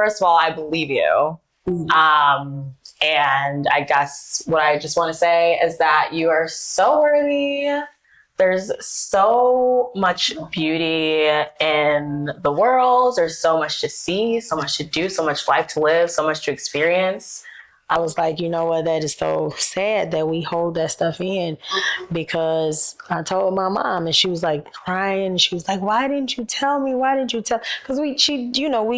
first of all, I believe you. And I guess what I just want to say is that you are so worthy. There's so much beauty in the world. There's so much to see, so much to do, so much life to live, so much to experience. I was like, you know what, that is so sad that we hold that stuff in, because I told my mom and she was like crying. She was like, why didn't you tell me? Why didn't you tell? Because we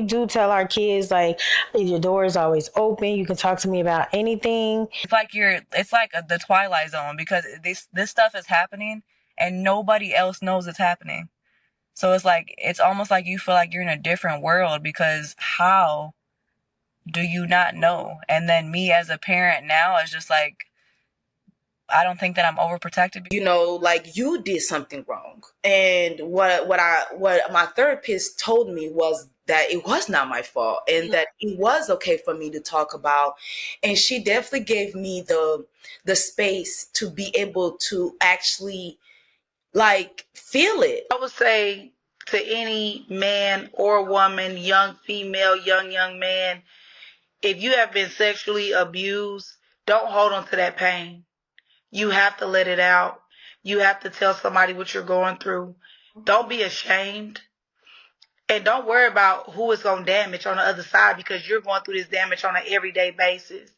do tell our kids, like, your door is always open. You can talk to me about anything. It's like the Twilight Zone, because this stuff is happening and nobody else knows it's happening. So it's almost like you feel like you're in a different world, because how do you not know? And then me as a parent now is just like, I don't think that I'm overprotected. Like, you did something wrong. And what my therapist told me was that it was not my fault and that it was okay for me to talk about. And she definitely gave me the space to be able to actually, like, feel it. I would say to any man or woman, young female, young man, if you have been sexually abused, don't hold on to that pain. You have to let it out. You have to tell somebody what you're going through. Don't be ashamed. And don't worry about who is going to damage on the other side, because you're going through this damage on an everyday basis.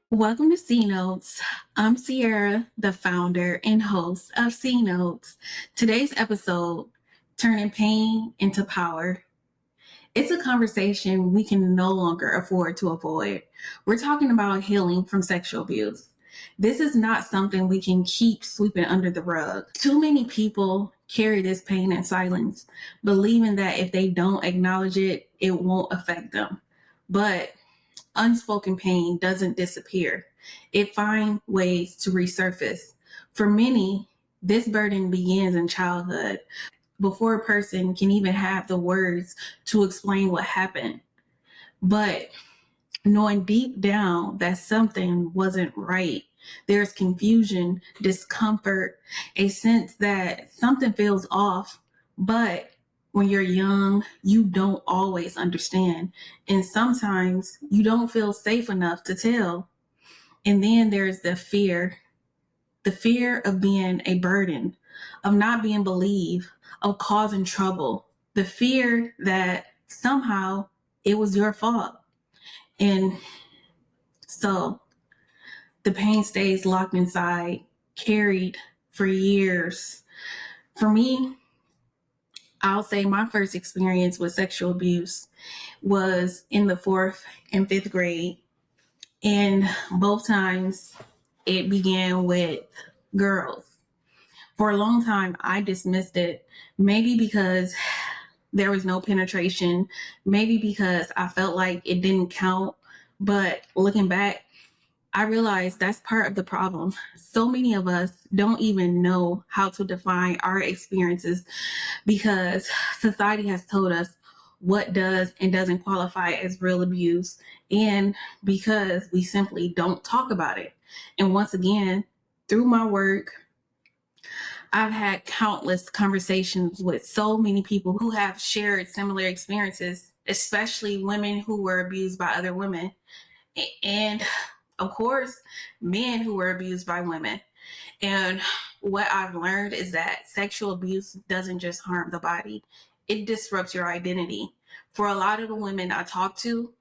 Welcome to C Notes. I'm Sierra, the founder and host of C Notes. Today's episode, Turning Pain into Power. It's a conversation we can no longer afford to avoid. We're talking about healing from sexual abuse. This is not something we can keep sweeping under the rug. Too many people carry this pain in silence, believing that if they don't acknowledge it, it won't affect them. But unspoken pain doesn't disappear. It finds ways to resurface. For many, this burden begins in childhood, before a person can even have the words to explain what happened. But knowing deep down that something wasn't right, there's confusion, discomfort, a sense that something feels off. But when you're young, you don't always understand. And sometimes you don't feel safe enough to tell. And then there's the fear of being a burden, of not being believed, of causing trouble, the fear that somehow it was your fault. And so the pain stays locked inside, carried for years. For me, I'll say my first experience with sexual abuse was in the 4th and 5th grade. And both times it began with girls. For a long time, I dismissed it, maybe because there was no penetration, maybe because I felt like it didn't count. But looking back, I realized that's part of the problem. So many of us don't even know how to define our experiences, because society has told us what does and doesn't qualify as real abuse, and because we simply don't talk about it. And once again, through my work, I've had countless conversations with so many people who have shared similar experiences, especially women who were abused by other women. And of course, men who were abused by women. And what I've learned is that sexual abuse doesn't just harm the body, it disrupts your identity. For a lot of the women I talk to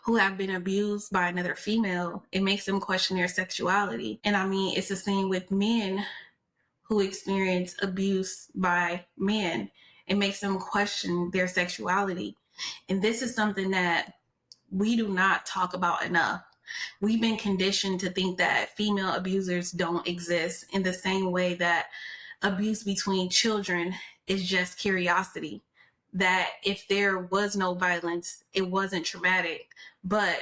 who have been abused by another female, it makes them question their sexuality. And I mean, it's the same with men who experience abuse by men. It makes them question their sexuality. And this is something that we do not talk about enough. We've been conditioned to think that female abusers don't exist, in the same way that abuse between children is just curiosity, that if there was no violence, it wasn't traumatic. But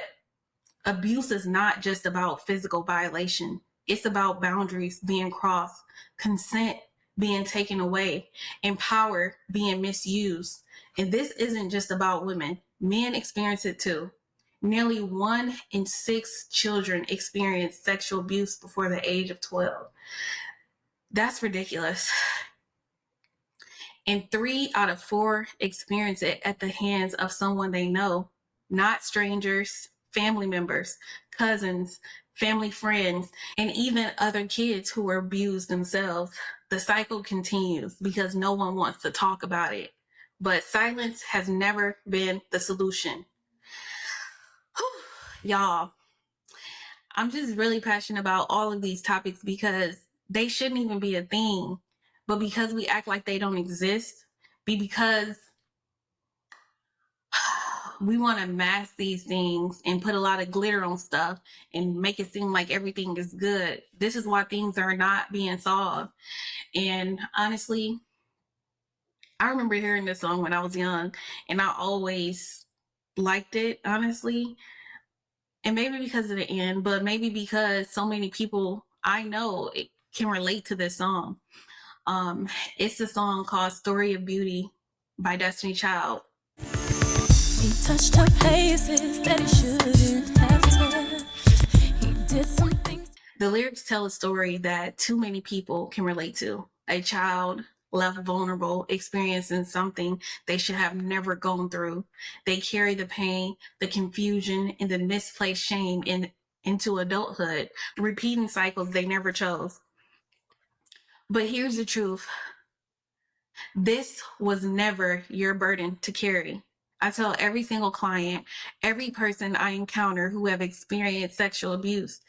abuse is not just about physical violation. It's about boundaries being crossed, consent being taken away, and power being misused. And this isn't just about women. Men experience it too. Nearly 1 in 6 children experience sexual abuse before the age of 12. That's ridiculous. And 3 out of 4 experience it at the hands of someone they know, not strangers, family members, cousins, family friends, and even other kids who were abused themselves. The cycle continues because no one wants to talk about it. But silence has never been the solution. Y'all, I'm just really passionate about all of these topics because they shouldn't even be a thing. But because we act like they don't exist, because we want to mask these things and put a lot of glitter on stuff and make it seem like everything is good. This is why things are not being solved. And honestly, I remember hearing this song when I was young, and I always liked it, honestly. And maybe because of the end, but maybe because so many people I know can relate to this song. It's a song called Story of Beauty by Destiny Child. He touched her places that he shouldn't have touched. He did some things. The lyrics tell a story that too many people can relate to. A child left vulnerable, experiencing something they should have never gone through. They carry the pain, the confusion, and the misplaced shame into adulthood, repeating cycles they never chose. But here's the truth. This was never your burden to carry. I tell every single client, every person I encounter who have experienced sexual abuse,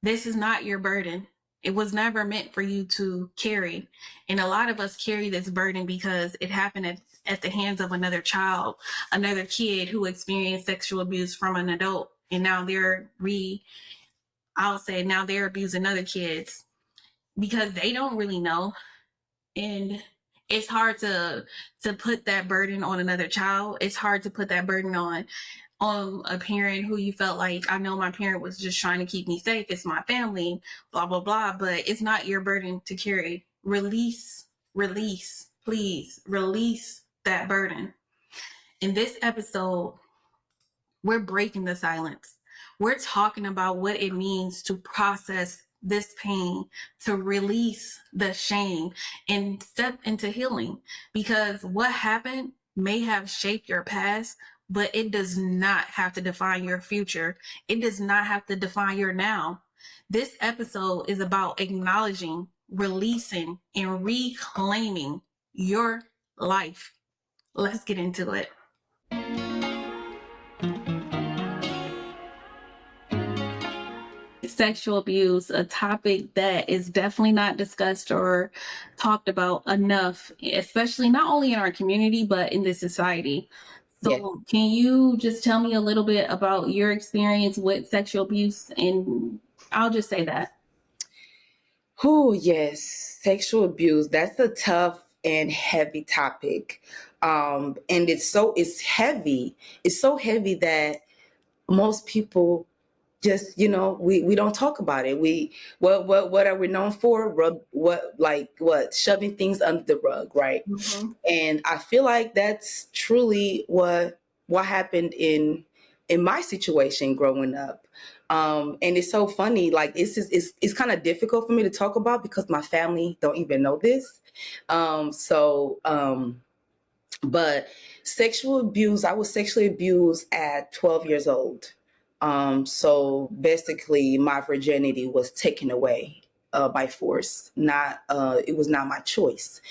this is not your burden. It was never meant for you to carry. And a lot of us carry this burden because it happened at the hands of another child, another kid who experienced sexual abuse from an adult. And now they're abusing other kids because they don't really know. And it's hard to put that burden on another child. It's hard to put that burden on a parent who you felt like, I know my parent was just trying to keep me safe. It's my family, blah, blah, blah. But it's not your burden to carry. Release, please release that burden. In this episode, we're breaking the silence. We're talking about what it means to process this pain, to release the shame and step into healing. Because what happened may have shaped your past, but it does not have to define your future. It does not have to define your now. This episode is about acknowledging, releasing, and reclaiming your life. Let's get into it. Sexual abuse, a topic that is definitely not discussed or talked about enough, especially not only in our community, but in this society. So Can you just tell me a little bit about your experience with sexual abuse? And I'll just say that. Oh, yes. Sexual abuse. That's a tough and heavy topic. And it's heavy. It's so heavy that most people just, we don't talk about it. What are we known for? Shoving things under the rug, right? Mm-hmm. And I feel like that's truly what happened in my situation growing up. And it's so funny, like it's kind of difficult for me to talk about because my family don't even know this. But sexual abuse, I was sexually abused at 12 years old. So basically my virginity was taken away by force. It was not my choice.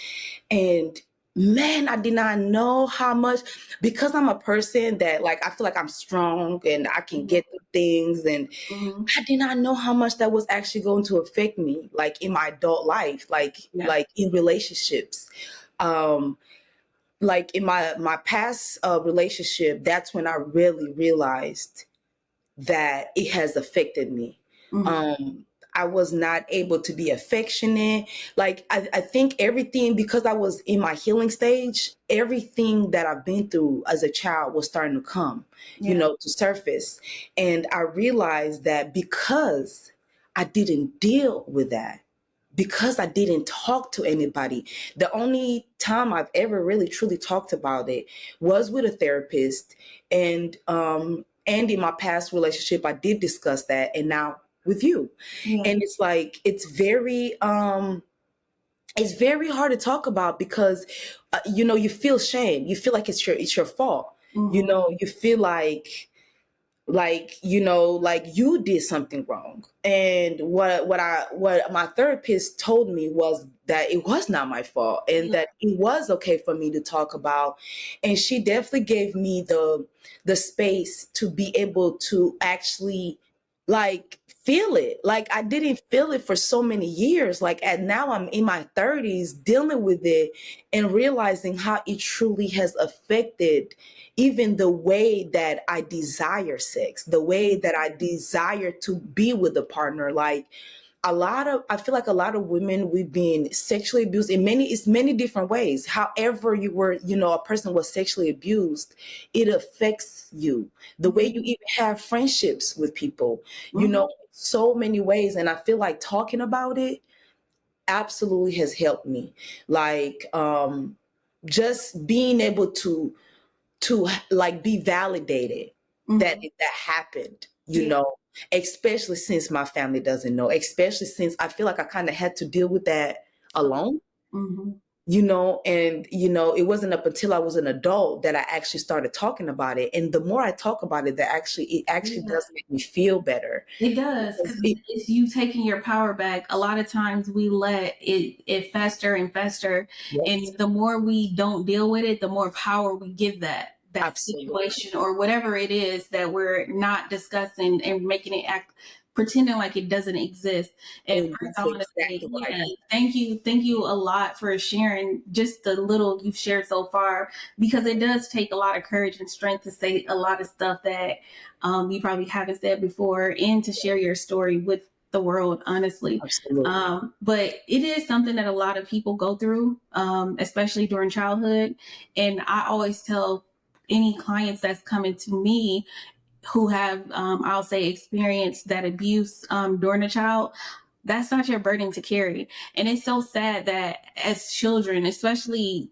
And man, I did not know how much, because I'm a person that, like, I feel like I'm strong and I can get through things. And I did not know how much that was actually going to affect me, like in my adult life, like in relationships. Like in my past relationship, that's when I really realized that it has affected me. I was not able to be affectionate. Like, I think everything, because I was in my healing stage, everything that I've been through as a child was starting to come, to surface. And I realized that because I didn't deal with that, because I didn't talk to anybody, the only time I've ever really truly talked about it was with a therapist. And and in my past relationship, I did discuss that, and now with you. Yeah. And it's like, it's very hard to talk about because, you feel shame. You feel like it's your fault. You feel like you did something wrong. And what my therapist told me was that it was not my fault, and that it was okay for me to talk about. And she definitely gave me the space to be able to actually like feel it. Like, I didn't feel it for so many years. Like, now I'm in my 30s dealing with it and realizing how it truly has affected even the way that I desire sex, the way that I desire to be with a partner. Like, I feel like a lot of women, we've been sexually abused in many different ways. However you were, a person was sexually abused, it affects you. The way you even have friendships with people, so many ways. And I feel like talking about it absolutely has helped me. Like, just being able to like be validated that that happened, especially since my family doesn't know, especially since I feel like I kind of had to deal with that alone. And it wasn't up until I was an adult that I actually started talking about it. And the more I talk about it, it actually does make me feel better. It does, because it's you taking your power back. A lot of times we let it fester and fester. Yes. And the more we don't deal with it, the more power we give that Absolutely. situation or whatever it is that we're not discussing and making it pretending like it doesn't exist. And first I want to say, thank you a lot for sharing just the little you've shared so far, because it does take a lot of courage and strength to say a lot of stuff that you probably haven't said before, and to share your story with the world, honestly. Absolutely. But it is something that a lot of people go through, especially during childhood. And I always tell any clients that's coming to me who have, I'll say, experienced that abuse during a child, that's not your burden to carry. And it's so sad that as children, especially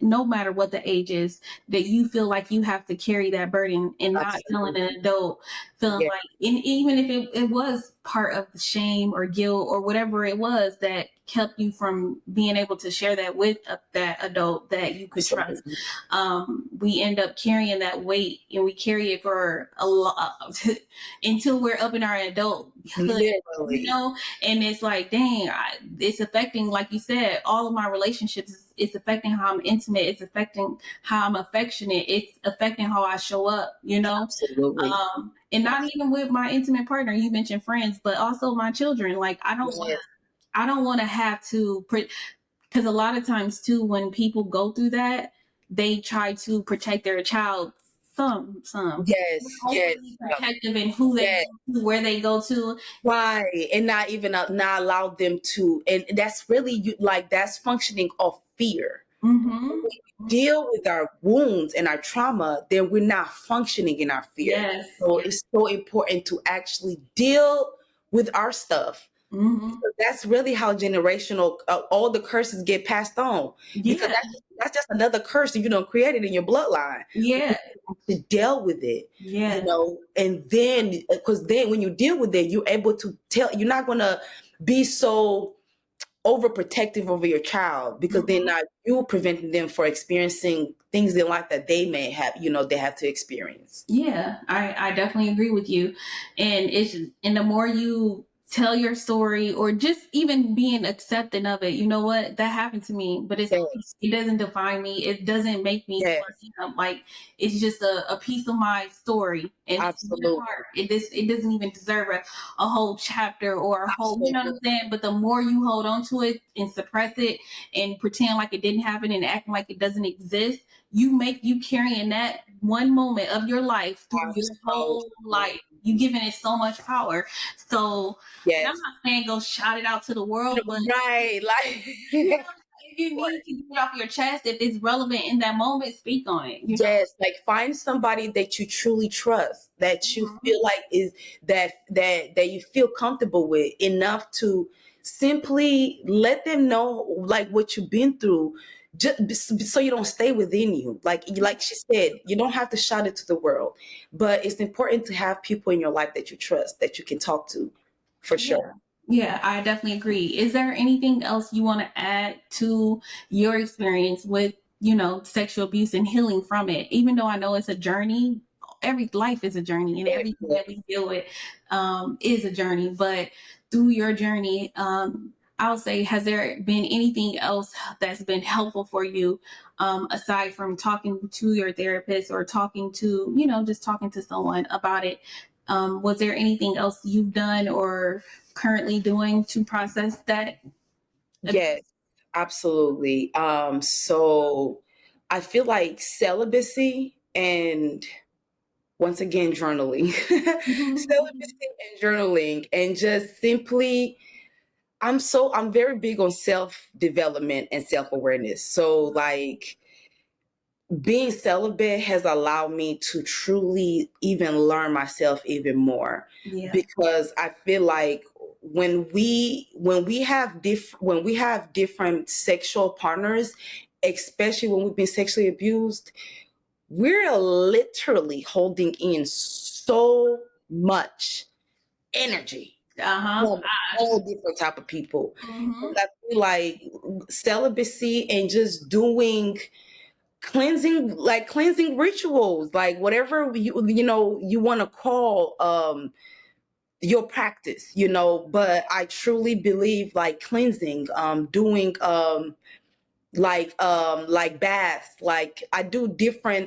no matter what the age is, that you feel like you have to carry that burden, and not telling an adult, feeling like, and even if it was part of the shame or guilt or whatever it was that kept you from being able to share that with that adult that you could trust, we end up carrying that weight, and we carry it for a lot until we're up in our adulthood, and it's like, dang, it's affecting, like you said, all of my relationships. It's affecting how I'm intimate. It's affecting how I'm affectionate. It's affecting how I show up, Absolutely. And not even with my intimate partner. You mentioned friends, but also my children. Like, I don't want to have to, because a lot of times too, when people go through that, they try to protect their child. Some protective in who they go to, where they go to, right, and not allow them to, and that's really that's functioning of fear. When we deal with our wounds and our trauma, then we're not functioning in our fear. So it's so important to actually deal with our stuff. So that's really how generational all the curses get passed on, because that's just another curse that you don't create it in your bloodline. To deal with it, and then, because then when you deal with it, you're able to tell, you're not going to be so overprotective over your child, because then now you're preventing them for experiencing things in life that they may have, they have to experience. I definitely agree with you. And the more you tell your story, or just even being accepting of it, you know what, that happened to me, but it doesn't define me. It doesn't make me like, it's just a piece of my story, and it doesn't even deserve a whole chapter or a whole, you know what I'm saying? But the more you hold on to it and suppress it and pretend like it didn't happen and acting like it doesn't exist, you carrying that one moment of your life through your whole life. You giving it so much power. So I'm not saying go shout it out to the world, but if you need to get it off your chest, if it's relevant in that moment, speak on it. Like, find somebody that you truly trust, that you feel like is that you feel comfortable with enough to simply let them know like what you've been through. just so you don't stay within you. Like she said, you don't have to shout it to the world, but it's important to have people in your life that you trust, that you can talk to, for sure. Yeah, I definitely agree. Is there anything else you want to add to your experience with, sexual abuse and healing from it? Even though I know it's a journey, every life is a journey, and everything that we deal with is a journey. But through your journey, I'll say, has there been anything else that's been helpful for you, aside from talking to your therapist or talking to, just talking to someone about it? Was there anything else you've done or currently doing to process that? Yes, absolutely. So I feel like celibacy and, once again, journaling, celibacy and journaling, and just simply, I'm very big on self-development and self-awareness. So like, being celibate has allowed me to truly even learn myself even more, because I feel like when we have different sexual partners, especially when we've been sexually abused, we're literally holding in so much energy from all different type of people. And I feel like celibacy and just doing cleansing rituals, like whatever you want to call your practice, but I truly believe like cleansing, doing like baths, like I do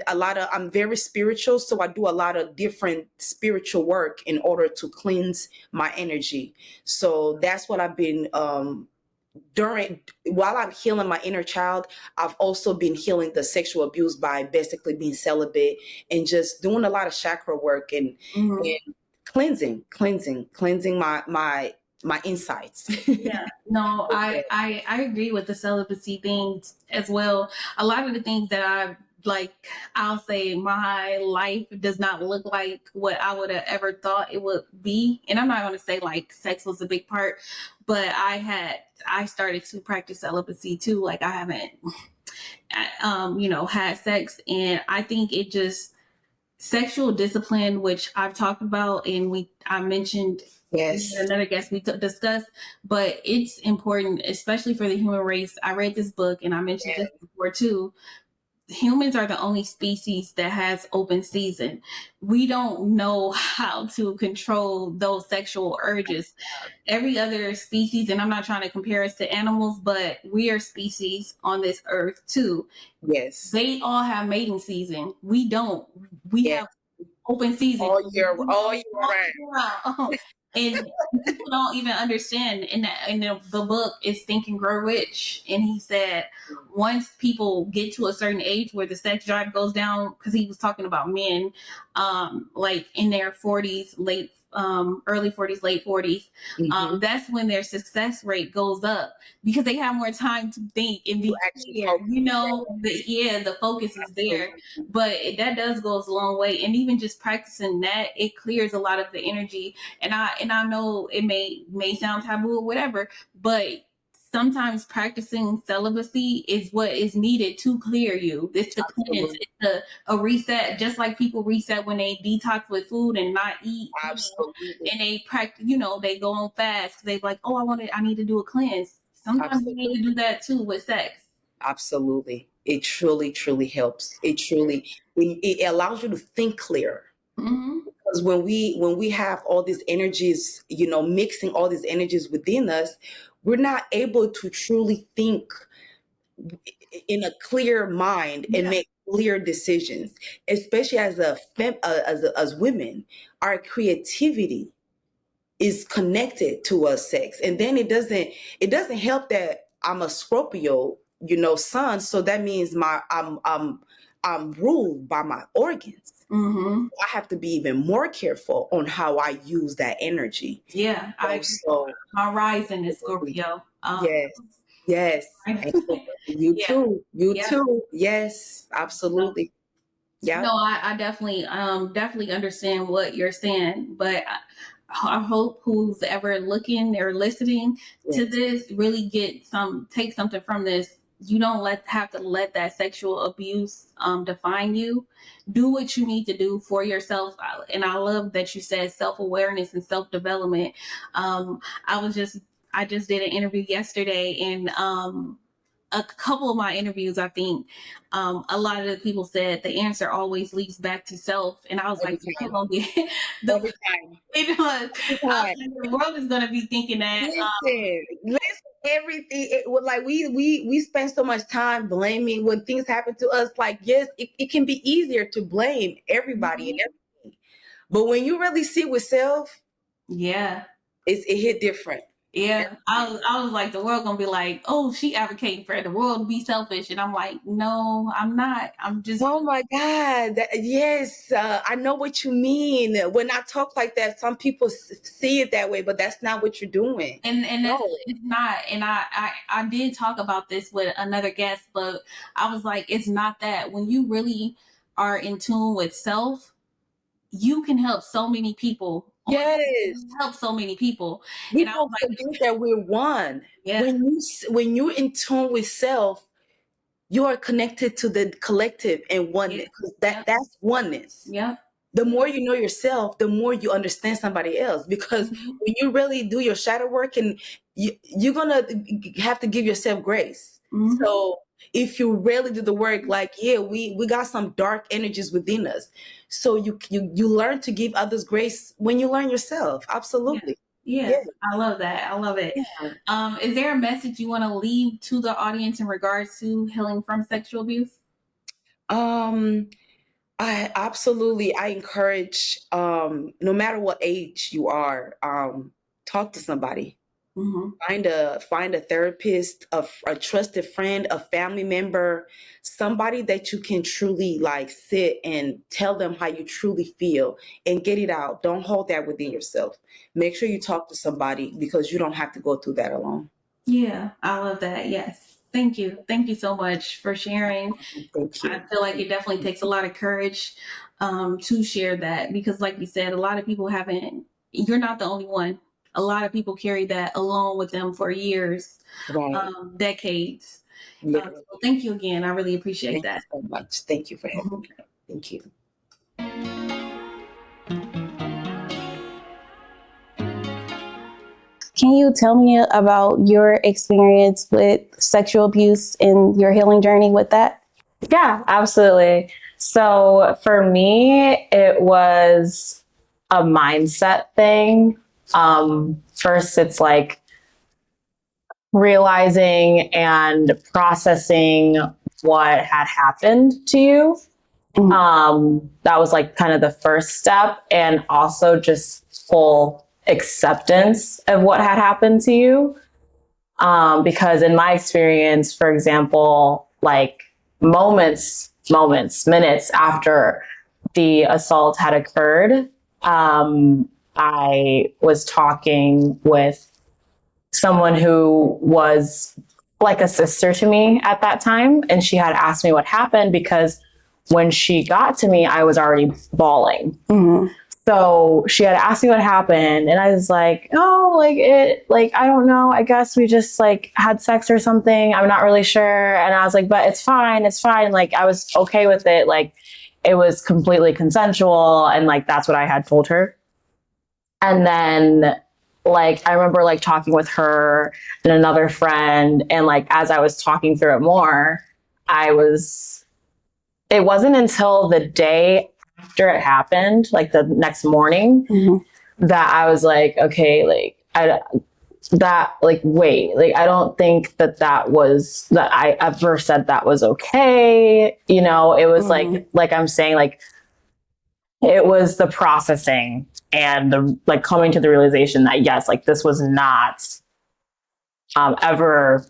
I'm very spiritual, so I do a lot of different spiritual work in order to cleanse my energy. So that's what I've been while I'm healing my inner child. I've also been healing the sexual abuse by basically being celibate and just doing a lot of chakra work and cleansing my insights. Yeah, no, I agree with the celibacy thing as well. A lot of the things that I'll say my life does not look like what I would have ever thought it would be. And I'm not going to say like sex was a big part, but I started to practice celibacy too. Like I haven't, had sex, and I think it just sexual discipline, which I've talked about, and I mentioned. Yes. Another guest we discussed, but it's important, especially for the human race. I read this book, and I mentioned this before too. Humans are the only species that has open season. We don't know how to control those sexual urges. Every other species, and I'm not trying to compare us to animals, but we are species on this earth too. Yes. They all have mating season. We don't. We have open season all year round. And people don't even understand. In the book is Think and Grow Rich, and he said once people get to a certain age where the sex drive goes down, because he was talking about men, like in their 40s, early 40s, late 40s, that's when their success rate goes up because they have more time to think and be clear. The focus is there, but that does goes a long way. And even just practicing that, it clears a lot of the energy. And I know it may sound taboo or whatever, but sometimes practicing celibacy is what is needed to clear you. It's the cleanse, it's a reset, just like people reset when they detox with food and not eat. Absolutely. And they practice, they go on fast because they're like, oh, I need to do a cleanse. Sometimes you need to do that too with sex. Absolutely. It truly, truly helps. It allows you to think clear. Because when we have all these energies, mixing all these energies within us, we're not able to truly think in a clear mind and make clear decisions. Especially as women, our creativity is connected to our sex, and then it doesn't help that I'm a Scorpio, sun. So that means I'm ruled by my organs. I have to be even more careful on how I use that energy. Yeah, my rising is Scorpio. Yes. You too. Yes, absolutely. Yeah. No, I definitely understand what you're saying, but I hope who's ever looking or listening to this really take something from this you don't have to let that sexual abuse define you. Do what you need to do for yourself. And I love that you said self-awareness and self-development. I just did an interview yesterday, and a couple of my interviews, I think a lot of the people said the answer always leads back to self. And I was Every like, time. the, Every time. it was, Every I was time. like, the world is going to be thinking that. Listen, everything. Like we spend so much time blaming when things happen to us. Like, yes, it can be easier to blame everybody and everything, but when you really sit with self, Yeah. it hit different. Yeah, I was like, the world gonna be like, oh, she advocating for the world to be selfish, and I'm like, no, I'm not. I'm just. Oh my God. Yes, I know what you mean. When I talk like that, some people see it that way, but that's not what you're doing. And that's No. it's not. And I did talk about this with another guest, but I was like, it's not that. When you really are in tune with self, you can help so many people. Yes. Help so many people. We And I was don't like, forget that we're one. yeah, When you're in tune with self, you are connected to the collective and oneness. 'Cause that's oneness. yeah, The more you know yourself, the more you understand somebody else. Because when you really do your shadow work, and you're gonna have to give yourself grace. Mhm. So if you really do the work, like, yeah, we got some dark energies within us. So you learn to give others grace when you learn yourself. Absolutely. Yeah, Yeah. I love that. I love it. Yeah. Is there a message you want to leave to the audience in regards to healing from sexual abuse? Um, I encourage, no matter what age you are, talk to somebody. Mm-hmm. Find a therapist, a trusted friend, a family member, somebody that you can truly like sit and tell them how you truly feel and get it out. Don't hold that within yourself. Make sure you talk to somebody, because you don't have to go through that alone. Yeah, I love that. Yes. Thank you. Thank you so much for sharing. Thank I you. feel like it definitely takes a lot of courage to share that, because, like you said, a lot of people haven't, you're not the only one. A lot of people carry that alone with them for years, Right. decades. Literally. So thank you again. I really appreciate Thank you that. so much. Thank you for having Mhm. me. Thank you. Can you tell me about your experience with sexual abuse and your healing journey with that? Yeah, absolutely. So for me, it was a mindset thing. First, it's like realizing and processing what had happened to you. That was like kind of the first step, and also just full acceptance of what had happened to you. Because in my experience, for example, like minutes after the assault had occurred, I was talking with someone who was like a sister to me at that time. And she had asked me what happened, because when she got to me, I was already bawling. Mm-hmm. So she had asked me what happened, and I was like, oh, I don't know. I guess we just like had sex or something. I'm not really sure. And I was like, but it's fine. It's fine. Like, I was okay with it. Like, it was completely consensual. And like, that's what I had told her. And then like, I remember like talking with her and another friend. And like, as I was talking through it more, it wasn't until the day after it happened, like the next morning, that I was like, okay, like wait, like, I don't think that I ever said that was okay. You know, it was like I'm saying, like, it was the processing and the like coming to the realization that yes, like this was not ever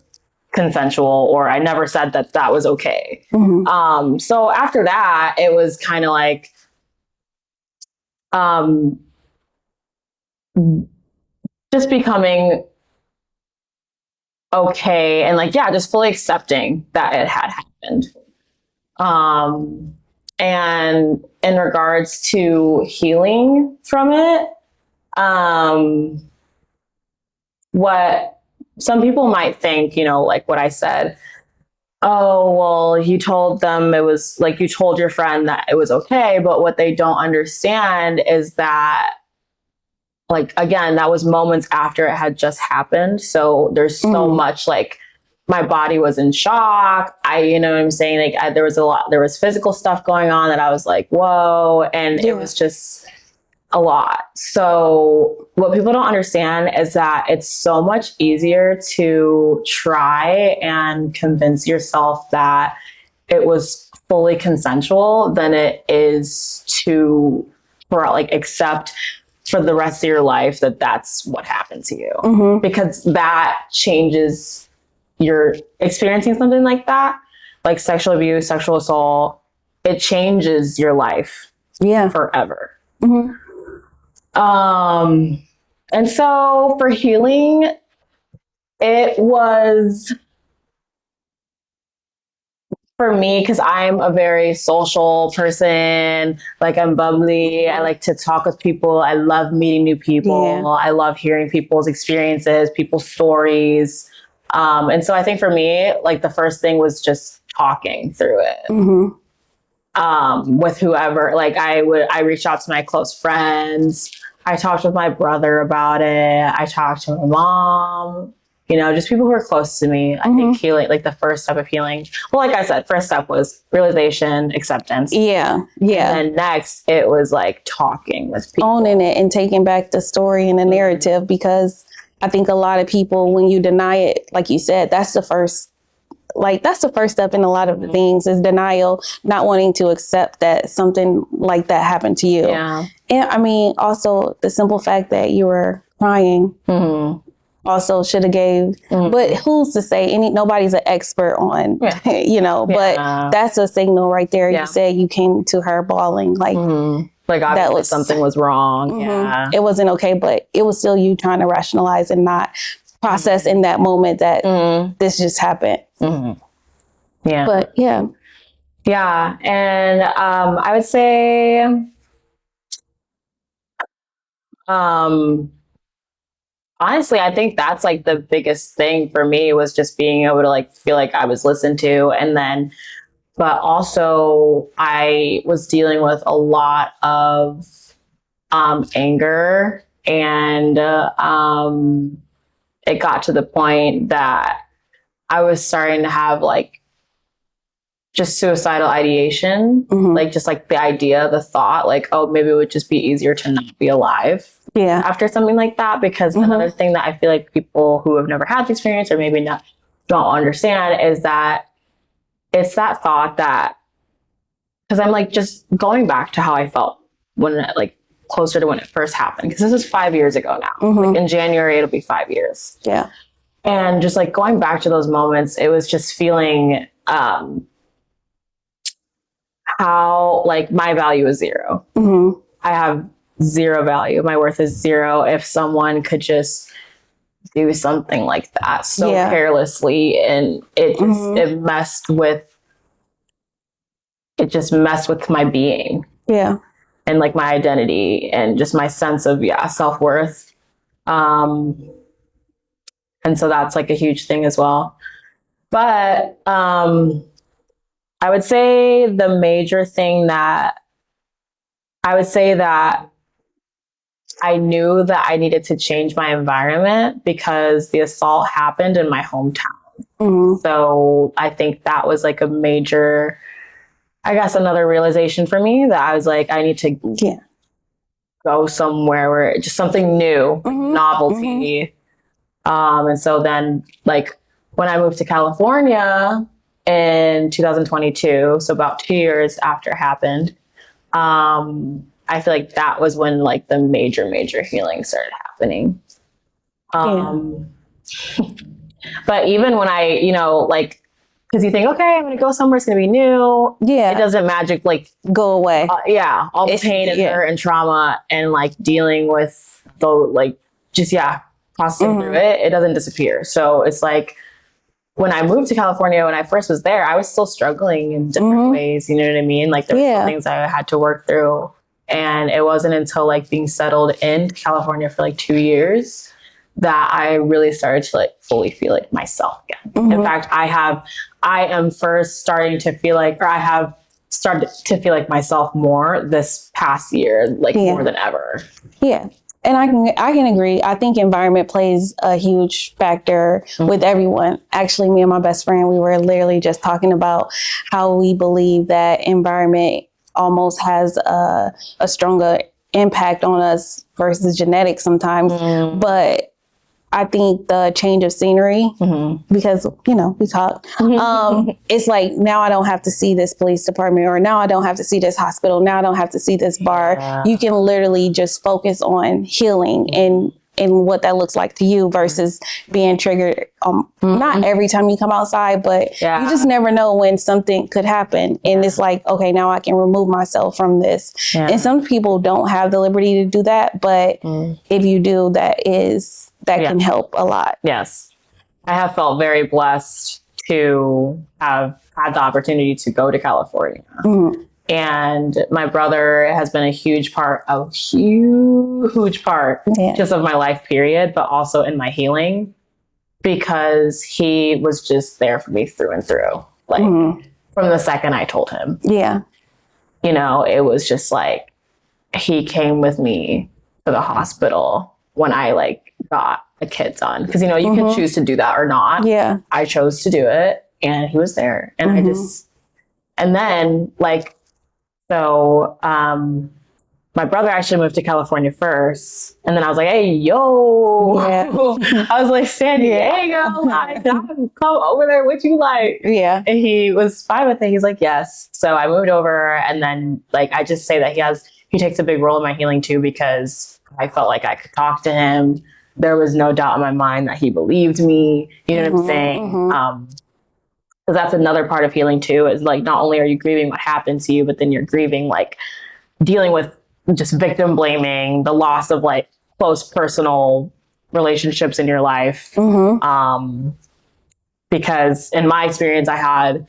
consensual, or I never said that that was okay. So after that, it was kind of like, just becoming okay, and like, yeah, just fully accepting that it had happened. And in regards to healing from it, what some people might think, you know, like what I said, oh, well, you told them it was like, you told your friend that it was okay. But what they don't understand is that, like, again, that was moments after it had just happened. So there's so much, like, my body was in shock. You know what I'm saying? Like, there was physical stuff going on that I was like, whoa. And it was just a lot. So what people don't understand is that it's so much easier to try and convince yourself that it was fully consensual than it is accept for the rest of your life that that's what happened to you, because that changes your experiencing something like that, like sexual abuse, sexual assault. It changes your life forever. And so for healing, it was, for me, because I'm a very social person, like I'm bubbly. I like to talk with people. I love meeting new people. Yeah. I love hearing people's experiences, people's stories. And so I think for me, like the first thing was just talking through it with whoever. Like I reached out to my close friends. I talked with my brother about it. I talked to my mom. You know, just people who are close to me. I think healing, like the first step of healing. Well, like I said, first step was realization, acceptance. Yeah. Yeah. And then next, it was like talking with people. Owning it and taking back the story and the narrative, because I think a lot of people, when you deny it, like you said, that's the first step in a lot of the things, is denial, not wanting to accept that something like that happened to you. Yeah. And I mean, also the simple fact that you were crying. Also should have gave, but who's to say? Nobody's an expert on, you know, but that's a signal right there. You said you came to her bawling, like obviously something was wrong. Yeah, it wasn't okay, but it was still you trying to rationalize and not process in that moment that this just happened. Yeah, but yeah, and I would say, honestly, I think that's like the biggest thing for me, was just being able to like feel like I was listened to. And then, but also I was dealing with a lot of anger, and it got to the point that I was starting to have like just suicidal ideation, like just like the idea, the thought, like, oh, maybe it would just be easier to not be alive after something like that. Because another thing that I feel like people who have never had the experience, or maybe not, don't understand, is that it's that thought that, because I'm like just going back to how I felt when it, like closer to when it first happened, because this is 5 years ago now. Like in January, it'll be 5 years. Yeah. And just like going back to those moments, it was just feeling how like my value is zero. I have zero value. My worth is zero. If someone could just do something like that so carelessly, and it just messed with my being. Yeah. And like my identity and just my sense of self-worth. And so that's like a huge thing as well. But I would say the major thing that I would say that I knew that I needed to change my environment, because the assault happened in my hometown. So I think that was like a major, I guess, another realization for me, that I was like, I need to go somewhere where just something new, novelty. And so then like when I moved to California in 2022, so about 2 years after it happened, I feel like that was when like the major healing started happening. But even when I, you know, like, because you think, okay, I'm going to go somewhere, it's going to be new. Yeah. It doesn't magic like go away. All the pain and hurt and trauma and like dealing with the like, just, processing through it, it doesn't disappear. So it's like, when I moved to California, when I first was there, I was still struggling in different ways. You know what I mean? Like there were some things I had to work through. And it wasn't until like being settled in California for like 2 years that I really started to like fully feel like myself again. In fact, I am first starting to feel like, or I have started to feel like myself more this past year, like more than ever. Yeah. And I can agree. I think environment plays a huge factor with everyone. Actually, me and my best friend, we were literally just talking about how we believe that environment almost has a stronger impact on us versus genetics sometimes. But I think the change of scenery, because, you know, we talk, it's like, now I don't have to see this police department, or now I don't have to see this hospital. Now I don't have to see this bar. Yeah. You can literally just focus on healing and what that looks like to you versus being triggered. Not every time you come outside, but you just never know when something could happen. And it's like, okay, now I can remove myself from this. Yeah. And some people don't have the liberty to do that. But if you do, that can help a lot. Yes. I have felt very blessed to have had the opportunity to go to California. And my brother has been a huge part just of my life period, but also in my healing, because he was just there for me through and through. Like from the second I told him. Yeah. You know, it was just like, he came with me to the hospital when I like got a kid son. Cause you know, you can choose to do that or not. Yeah. I chose to do it, and he was there. And and then like, so, my brother actually moved to California first. And then I was like, hey, yo, I was like, San Diego, like, come over there. What you like? Yeah. And he was fine with it. He's like, yes. So I moved over, and then like, I just say that he takes a big role in my healing too, because I felt like I could talk to him. There was no doubt in my mind that he believed me. You know what I'm saying? Because that's another part of healing too, is like, not only are you grieving what happened to you, but then you're grieving like dealing with just victim blaming, the loss of like close personal relationships in your life. Because in my experience, I had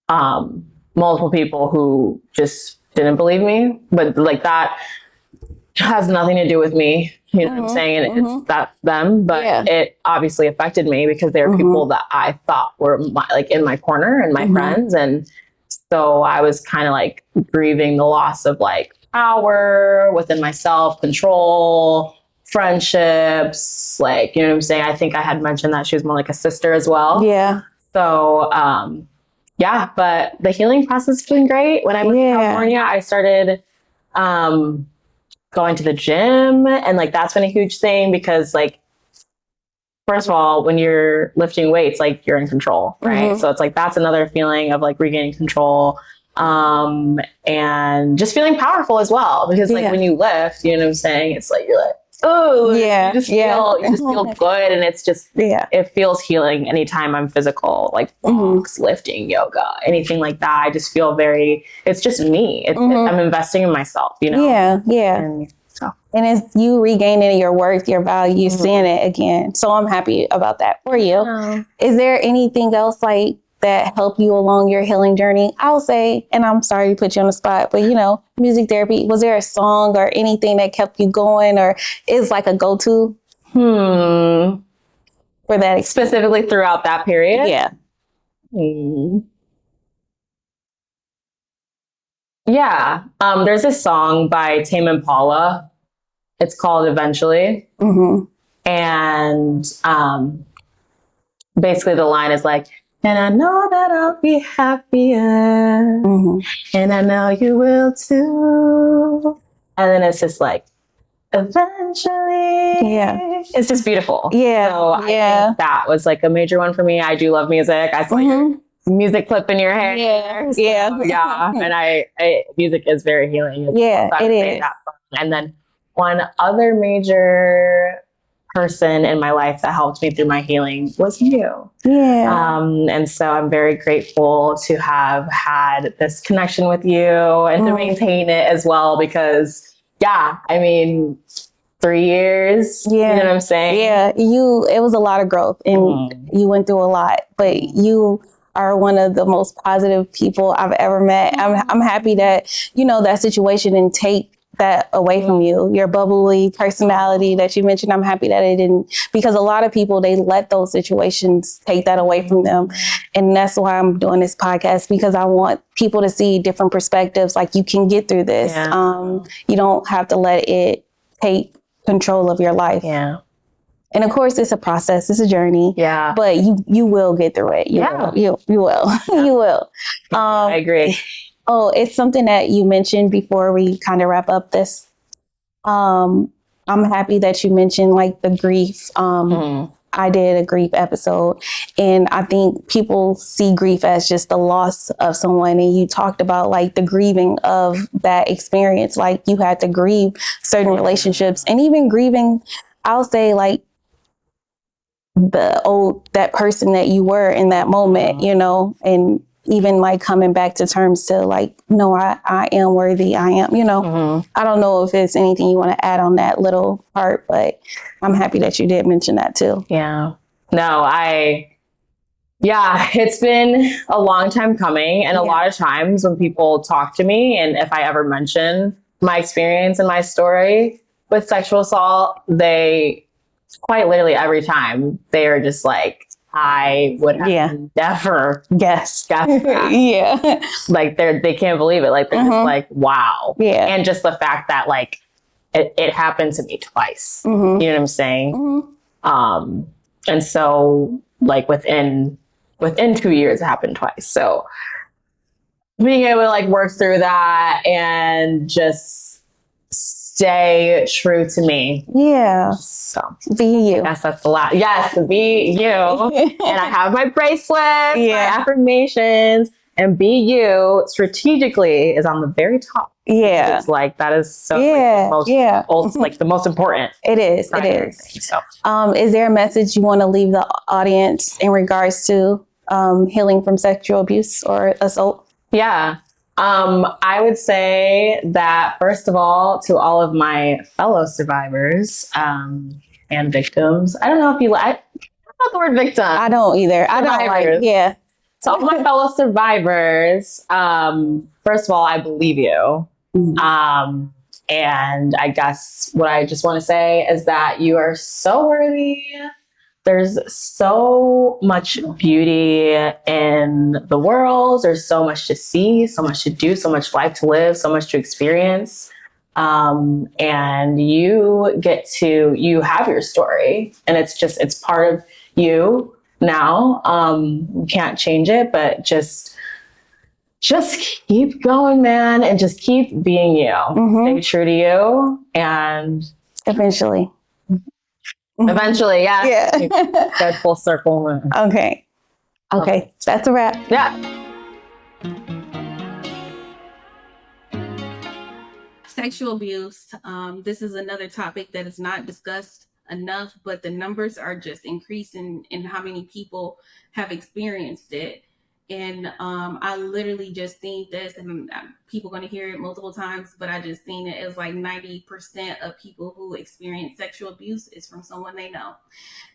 multiple people who just didn't believe me, but like that has nothing to do with me. You know what I'm saying? And that's them, but it obviously affected me, because there were people that I thought were like in my corner and my friends. And so I was kind of like grieving the loss of like power within myself, control, friendships, like, you know what I'm saying? I think I had mentioned that she was more like a sister as well. Yeah. So, but the healing process has been great. When I moved to California, I started, going to the gym, and like that's been a huge thing, because like, first of all, when you're lifting weights, like you're in control, right? So it's like, that's another feeling of like regaining control, and just feeling powerful as well, because like when you lift, you know what I'm saying, it's like, you're like, oh you just feel good, and it's just it feels healing anytime I'm physical, like walks, lifting, yoga, anything like that. I just feel it's just me. I'm investing in myself, you know. And it's you regaining your worth, your value, seeing it again. So I'm happy about that for you. Is there anything else like that helped you along your healing journey? I'll say, and I'm sorry to put you on the spot, but you know, music therapy, was there a song or anything that kept you going, or is like a go-to for that specifically throughout that period? There's a song by Tame Impala. It's called Eventually. And basically the line is like, and I know that I'll be happier, and I know you will too. And then it's just like, eventually. It's just beautiful. So I think that was like a major one for me. I do love music. I saw your music clip in your hair. So, and music is very healing. It is. And then one other major person in my life that helped me through my healing was you. And so I'm very grateful to have had this connection with you and to maintain it as well, because I mean, 3 years, you know what I'm saying? It was a lot of growth, and you went through a lot, but you are one of the most positive people I've ever met. I'm happy that, you know, that situation didn't take that away from you. Your bubbly personality that you mentioned, I'm happy that it didn't, because a lot of people, they let those situations take that away from them. And that's why I'm doing this podcast, because I want people to see different perspectives. Like, you can get through this. Yeah. You don't have to let it take control of your life. Yeah. And of course, it's a process, it's a journey. Yeah. But you will get through it. You will. You will. You will. I agree. Oh, it's something that you mentioned before we kind of wrap up this. I'm happy that you mentioned like the grief. I did a grief episode, and I think people see grief as just the loss of someone. And you talked about like the grieving of that experience. Like, you had to grieve certain relationships, and even grieving, I'll say, like, that person that you were in that moment, you know, and even like coming back to terms to like, no, I am worthy. I am, you know. I don't know if it's anything you want to add on that little part, but I'm happy that you did mention that too. Yeah. No, it's been a long time coming. And a lot of times when people talk to me, and if I ever mention my experience and my story with sexual assault, they quite literally every time they are just like, I would have never guessed that. Like, they can't believe it. Like, they're just like, wow. Yeah. And just the fact that like it happened to me twice. You know what I'm saying? And so like within 2 years it happened twice. So being able to like work through that and just stay true to me. Yeah. So be you. Yes, that's a lot. Yes, be you. And I have my bracelets, my affirmations, and be you strategically is on the very top. Yeah. It's like, that is so like the most important. It is. It is. So. Is there a message you want to leave the audience in regards to healing from sexual abuse or assault? Yeah. I would say that, first of all, to all of my fellow survivors and victims, I don't know if you like the word victim. I don't either. Survivors. I don't like, So all my fellow survivors, first of all, I believe you. And I guess what I just want to say is that you are so worthy. There's so much beauty in the world. There's so much to see, so much to do, so much life to live, so much to experience. And you have your story, and it's part of you now. You can't change it, but just keep going, man, and just keep being you. Stay true to you, and eventually, yeah. Go full circle. Okay. That's a wrap. Yeah. Sexual abuse. This is another topic that is not discussed enough, but the numbers are just increasing in how many people have experienced it. And I literally just seen this, and people going to hear it multiple times, but I just seen it as like 90% of people who experience sexual abuse is from someone they know.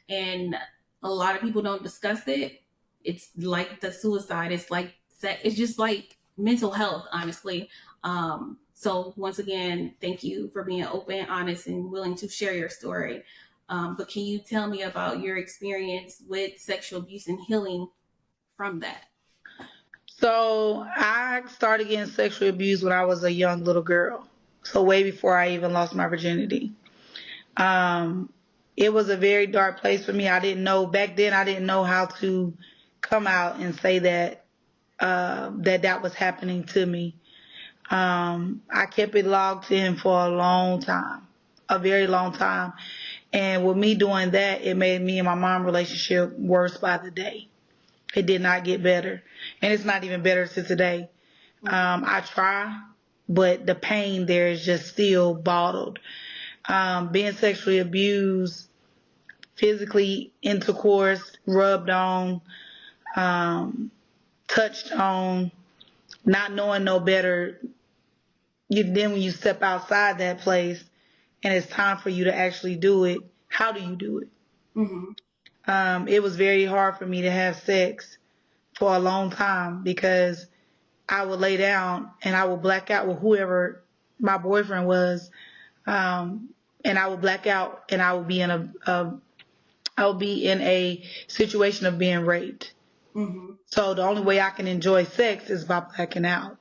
And a lot of people don't discuss it. It's like the suicide. It's just like mental health, honestly. So once again, thank you for being open, honest, and willing to share your story. But can you tell me about your experience with sexual abuse and healing from that? So I started getting sexually abused when I was a young little girl. So way before I even lost my virginity. It was a very dark place for me. Back then I didn't know how to come out and say that that was happening to me. I kept it logged in for a long time, a very long time. And with me doing that, it made me and my mom relationship worse by the day. It did not get better. And it's not even better to today. I try, but the pain there is just still bottled. Being sexually abused, physically intercourse, rubbed on, touched on, not knowing no better. Then when you step outside that place and it's time for you to actually do it, how do you do it? It was very hard for me to have sex for a long time because I would lay down and I would black out with whoever my boyfriend was, and I would black out, and I would be in a situation of being raped. Mm-hmm. So the only way I can enjoy sex is by blacking out.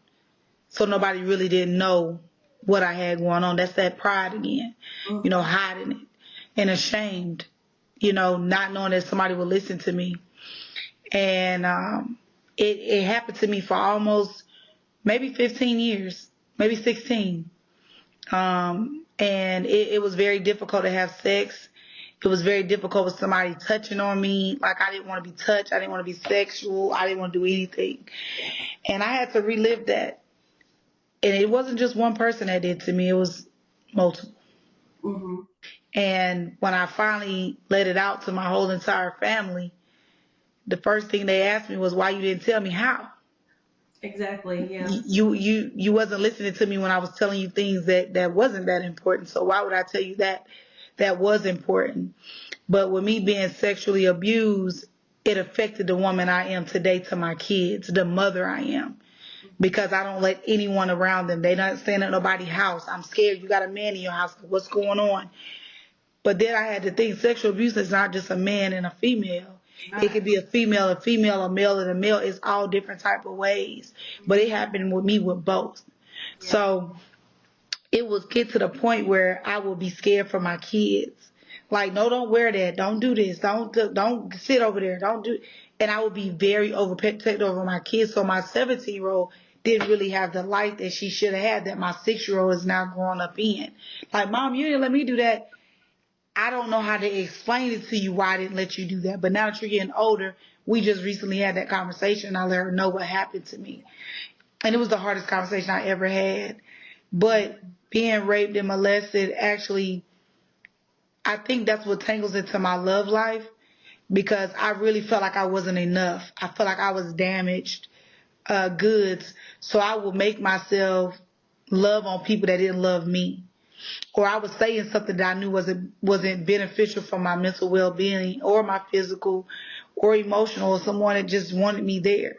So nobody really didn't know what I had going on. That's that pride again, hiding it and ashamed, not knowing that somebody would listen to me. And it happened to me for almost maybe 15 years, maybe 16. And it was very difficult to have sex. It was very difficult with somebody touching on me. Like, I didn't want to be touched. I didn't want to be sexual. I didn't want to do anything. And I had to relive that. And it wasn't just one person that did to me. It was multiple. Mm-hmm. And when I finally let it out to my whole entire family, the first thing they asked me was, why you didn't tell me how? Exactly, yeah. You wasn't listening to me when I was telling you things that wasn't that important. So why would I tell you that was important? But with me being sexually abused, it affected the woman I am today to my kids, the mother I am. Because I don't let anyone around them. They not staying at nobody's house. I'm scared you got a man in your house. What's going on? But then I had to think sexual abuse is not just a man and a female. It could be a female, a male, and a male. It's all different type of ways. But it happened with me with both. Yeah. So it was get to the point where I would be scared for my kids. Like, no, don't wear that. Don't do this. Don't sit over there. Don't do. And I would be very overprotective over my kids. So my 17-year-old didn't really have the light that she should have had that my 6-year-old is now growing up in. Like, Mom, you didn't let me do that. I don't know how to explain it to you why I didn't let you do that. But now that you're getting older, we just recently had that conversation. I let her know what happened to me. And it was the hardest conversation I ever had. But being raped and molested, actually, I think that's what tangles into my love life. Because I really felt like I wasn't enough. I felt like I was damaged goods. So I would make myself love on people that didn't love me. Or I was saying something that I knew wasn't beneficial for my mental well-being or my physical or emotional, or someone that just wanted me there.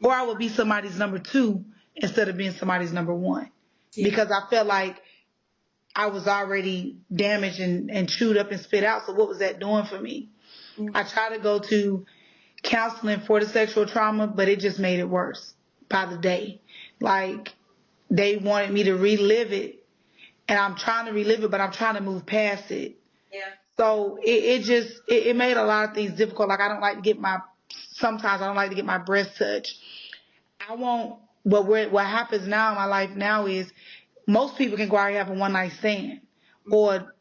Or I would be somebody's number 2 instead of being somebody's number 1. Yeah. Because I felt like I was already damaged and chewed up and spit out. So what was that doing for me? Mm-hmm. I tried to go to counseling for the sexual trauma, but it just made it worse by the day. Like, they wanted me to relive it, and I'm trying to relive it, but I'm trying to move past it. Yeah. So it made a lot of things difficult. Like, sometimes I don't like to get my breast touched. What happens now in my life now is most people can go out and have a one-night stand, or,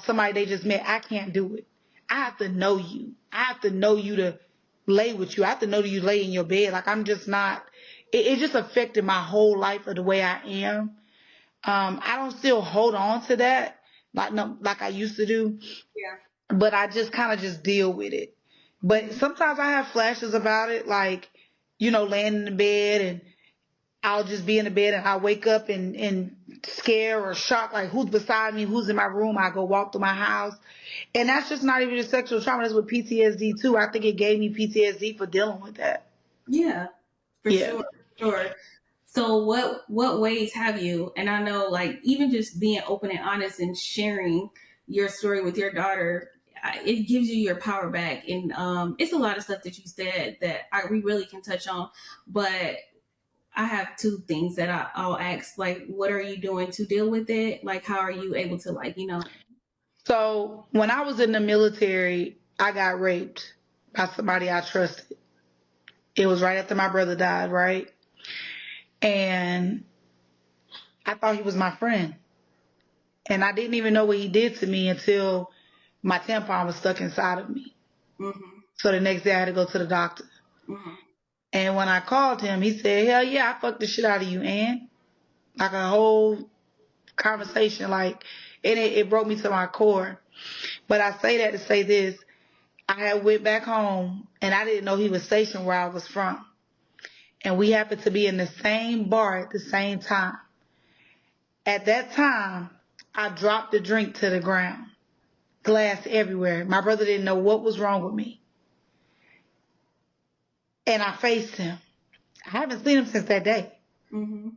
somebody they just met. I can't do it. I have to know you. I have to know you to lay with you. I have to know you lay in your bed. Like, I'm just not, it just affected my whole life of the way I am. I don't still hold on to that like I used to do. Yeah. But I just kind of just deal with it. But sometimes I have flashes about it, like, laying in the bed, and I'll just be in the bed and I'll wake up and scare or shock, like, who's beside me, who's in my room. I go walk through my house. And that's just not even just sexual trauma. That's with PTSD too. I think it gave me PTSD for dealing with that. Yeah, for sure. So what ways have you, and I know, like, even just being open and honest and sharing your story with your daughter, it gives you your power back. And it's a lot of stuff that you said that we really can touch on, but I have 2 things that I'll ask. Like, what are you doing to deal with it? Like, how are you able to, So when I was in the military, I got raped by somebody I trusted. It was right after my brother died, right? And I thought he was my friend. And I didn't even know what he did to me until my tampon was stuck inside of me. Mm-hmm. So the next day I had to go to the doctor. Mm-hmm. And when I called him, he said, hell yeah, I fucked the shit out of you, Ann. Like, a whole conversation, like, and it broke me to my core. But I say that to say this. I had went back home, and I didn't know he was stationed where I was from. And we happened to be in the same bar at the same time. At that time, I dropped the drink to the ground. Glass everywhere. My brother didn't know what was wrong with me. And I faced him. I haven't seen him since that day. Mm-hmm.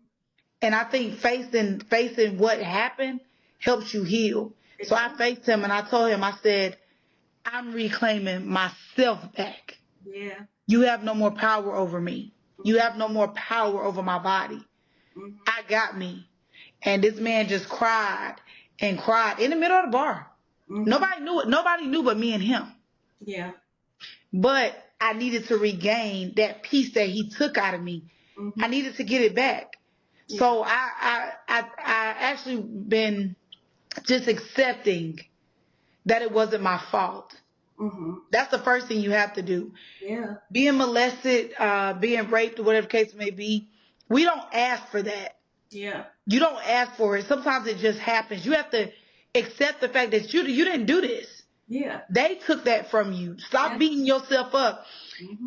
And I think facing what happened helps you heal. So I faced him and I told him, I said, I'm reclaiming myself back. Yeah. You have no more power over me. You have no more power over my body. I got me. And this man just cried and cried in the middle of the bar. Nobody knew it. Nobody knew but me and him. Yeah. But I needed to regain that peace that he took out of me. I needed to get it back. Yeah. So I actually been just accepting that it wasn't my fault. That's the first thing you have to do. Yeah. Being molested, being raped, or whatever the case may be, we don't ask for that. Yeah. You don't ask for it. Sometimes it just happens. You have to accept the fact that you didn't do this. Yeah. They took that from you. Stop beating yourself up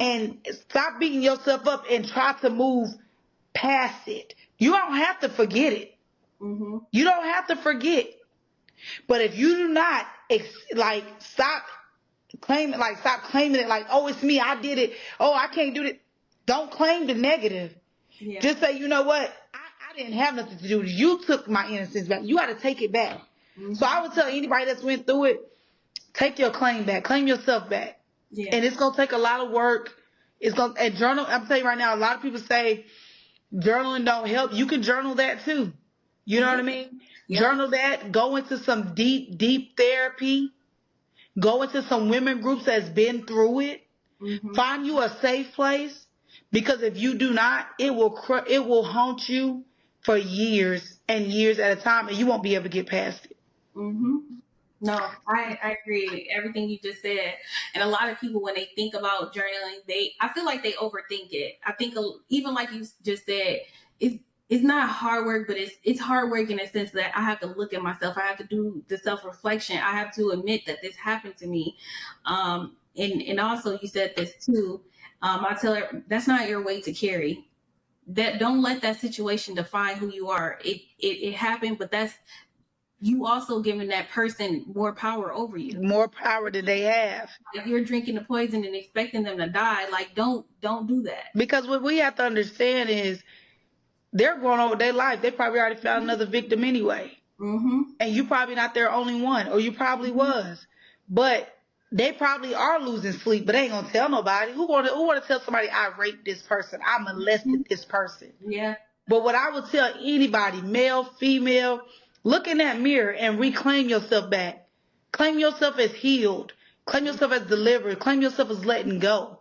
and stop beating yourself up and try to move past it. You don't have to forget it. You don't have to forget. But if you do not stop claiming it like, oh, it's me, I did it. Oh, I can't do it. Don't claim the negative. Yeah. Just say, you know what? I didn't have nothing to do with it. You took my innocence back. You got to take it back. So I would tell anybody that's went through it, take your claim back. Claim yourself back. Yeah. And it's going to take a lot of work. And journal. I'm telling you right now, a lot of people say journaling don't help. You can journal that too. You know what I mean? Yeah. Journal that. Go into some deep therapy. Go into some women groups that's been through it. Find you a safe place. Because if you do not, it will haunt you for years and years at a time, and you won't be able to get past it. No, I agree. Everything you just said. And a lot of people, when they think about journaling, I feel like they overthink it. I think even like you just said, it's not hard work, but it's hard work in a sense that I have to look at myself. I have to do the self-reflection. I have to admit that this happened to me. And also you said this too. I tell her that's not your weight to carry. That don't let that situation define who you are. It happened, but that's you also giving that person more power over you. More power than they have. If you're drinking the poison and expecting them to die, like don't do that. Because what we have to understand is they're going on with their life. They probably already found another victim anyway. And you probably not their only one, or you probably was. But they probably are losing sleep, but they ain't gonna tell nobody. Who wanna tell somebody I raped this person, I molested this person? Yeah. But what I would tell anybody, male, female, look in that mirror and reclaim yourself back. Claim yourself as healed. Claim yourself as delivered. Claim yourself as letting go.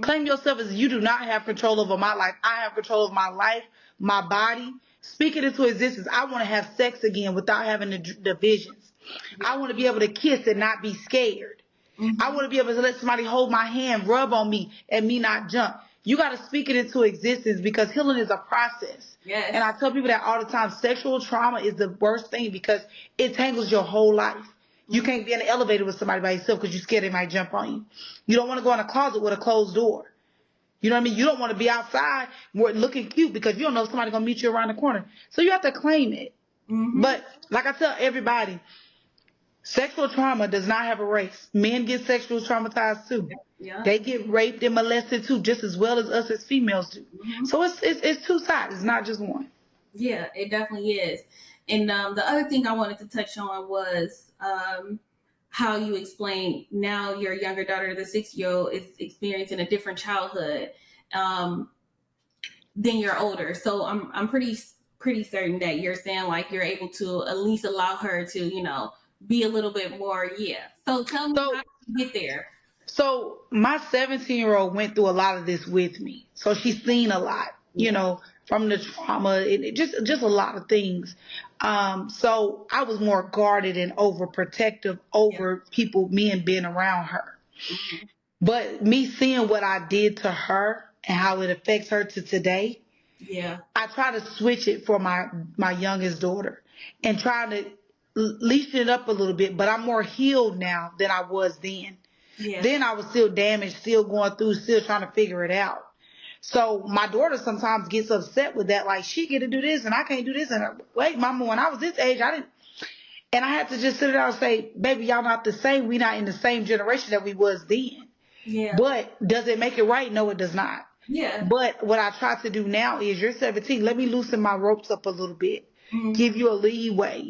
Claim yourself as you do not have control over my life. I have control of my life, my body. Speak it into existence. I want to have sex again without having the visions. I want to be able to kiss and not be scared. I want to be able to let somebody hold my hand, rub on me, and me not jump. You got to speak it into existence because healing is a process. Yes. And I tell people that all the time. Sexual trauma is the worst thing because it tangles your whole life. You can't be in an elevator with somebody by yourself because you're scared they might jump on you. You don't want to go in a closet with a closed door. You know what I mean? You don't want to be outside looking cute because you don't know if somebody's going to meet you around the corner. So you have to claim it. But like I tell everybody, sexual trauma does not have a race. Men get sexually traumatized too. Yeah. They get raped and molested too, just as well as us as females do. So it's two sides. It's not just one. Yeah, it definitely is. And the other thing I wanted to touch on was how you explain now your younger daughter, the 6-year-old, is experiencing a different childhood than your older. So I'm pretty certain that you're saying like you're able to at least allow her to, be a little bit more. Yeah. So tell me how you get there. So my 17-year-old went through a lot of this with me. So she's seen a lot, from the trauma and just a lot of things. So I was more guarded and overprotective over men being around her. But me seeing what I did to her and how it affects her to today, I try to switch it for my youngest daughter and try to leash it up a little bit. But I'm more healed now than I was then. Yeah. Then I was still damaged, still going through, still trying to figure it out. So my daughter sometimes gets upset with that. Like, she get to do this and I can't do this. And wait, mama, when I was this age, I didn't. And I had to just sit down and say, baby, y'all not the same. We not in the same generation that we was then. Yeah. But does it make it right? No, it does not. Yeah. But what I try to do now is, you're 17, let me loosen my ropes up a little bit, give you a leeway,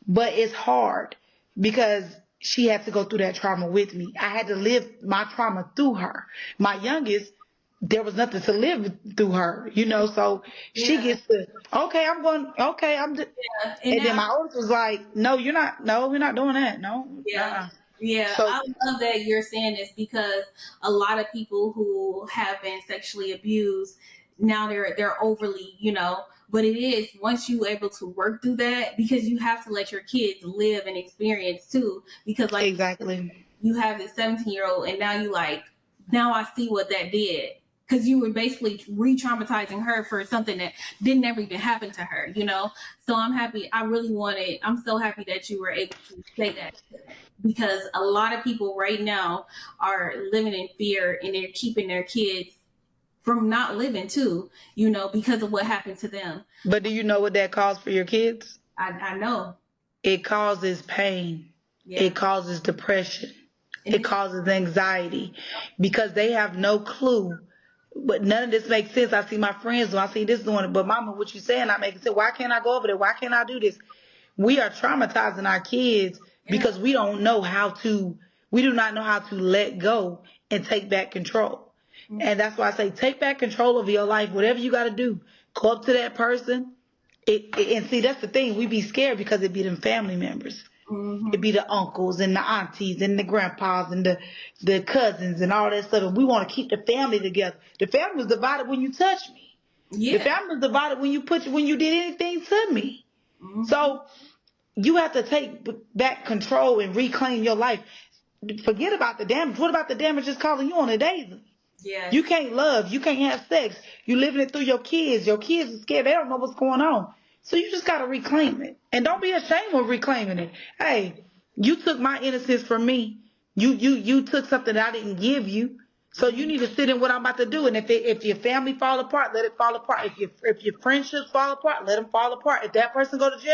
but it's hard because she had to go through that trauma with me. I had to live my trauma through her. My youngest, there was nothing to live through her, so she gets to, okay, I'm going, okay, and then my oldest was like, no, we're not doing that. No, Yeah. Yeah, So I love that you're saying this, because a lot of people who have been sexually abused, now they're overly, but it is, once you able to work through that, because you have to let your kids live and experience too, because like exactly. you have this 17-year-old and now you like, now I see what that did, because you were basically re-traumatizing her for something that didn't ever even happen to her, so I'm happy. I'm so happy that you were able to say that, because a lot of people right now are living in fear and they're keeping their kids from not living too, because of what happened to them. But do you know what that caused for your kids? I know. It causes pain. Yeah. It causes depression. And It causes anxiety because they have no clue. But none of this makes sense. I see my friends doing, I see this doing it. But mama, what you saying not making sense. Why can't I go over there? Why can't I do this? We are traumatizing our kids because we do not know how to let go and take back control. And that's why I say, take back control of your life. Whatever you got to do, go up to that person. And see, that's the thing. We be scared because it be them family members. It be the uncles and the aunties and the grandpas and the cousins and all that stuff. And we want to keep the family together. The family was divided when you touched me. Yeah. The family was divided when you did anything to me. So you have to take back control and reclaim your life. Forget about the damage. What about the damage that's calling you on a daily? Yeah. You can't love. You can't have sex. You living it through your kids. Your kids are scared. They don't know what's going on. So you just got to reclaim it. And don't be ashamed of reclaiming it. Hey, you took my innocence from me. You took something that I didn't give you. So you need to sit in what I'm about to do. And if your family fall apart, let it fall apart. If your friendships fall apart, let them fall apart. If that person go to jail,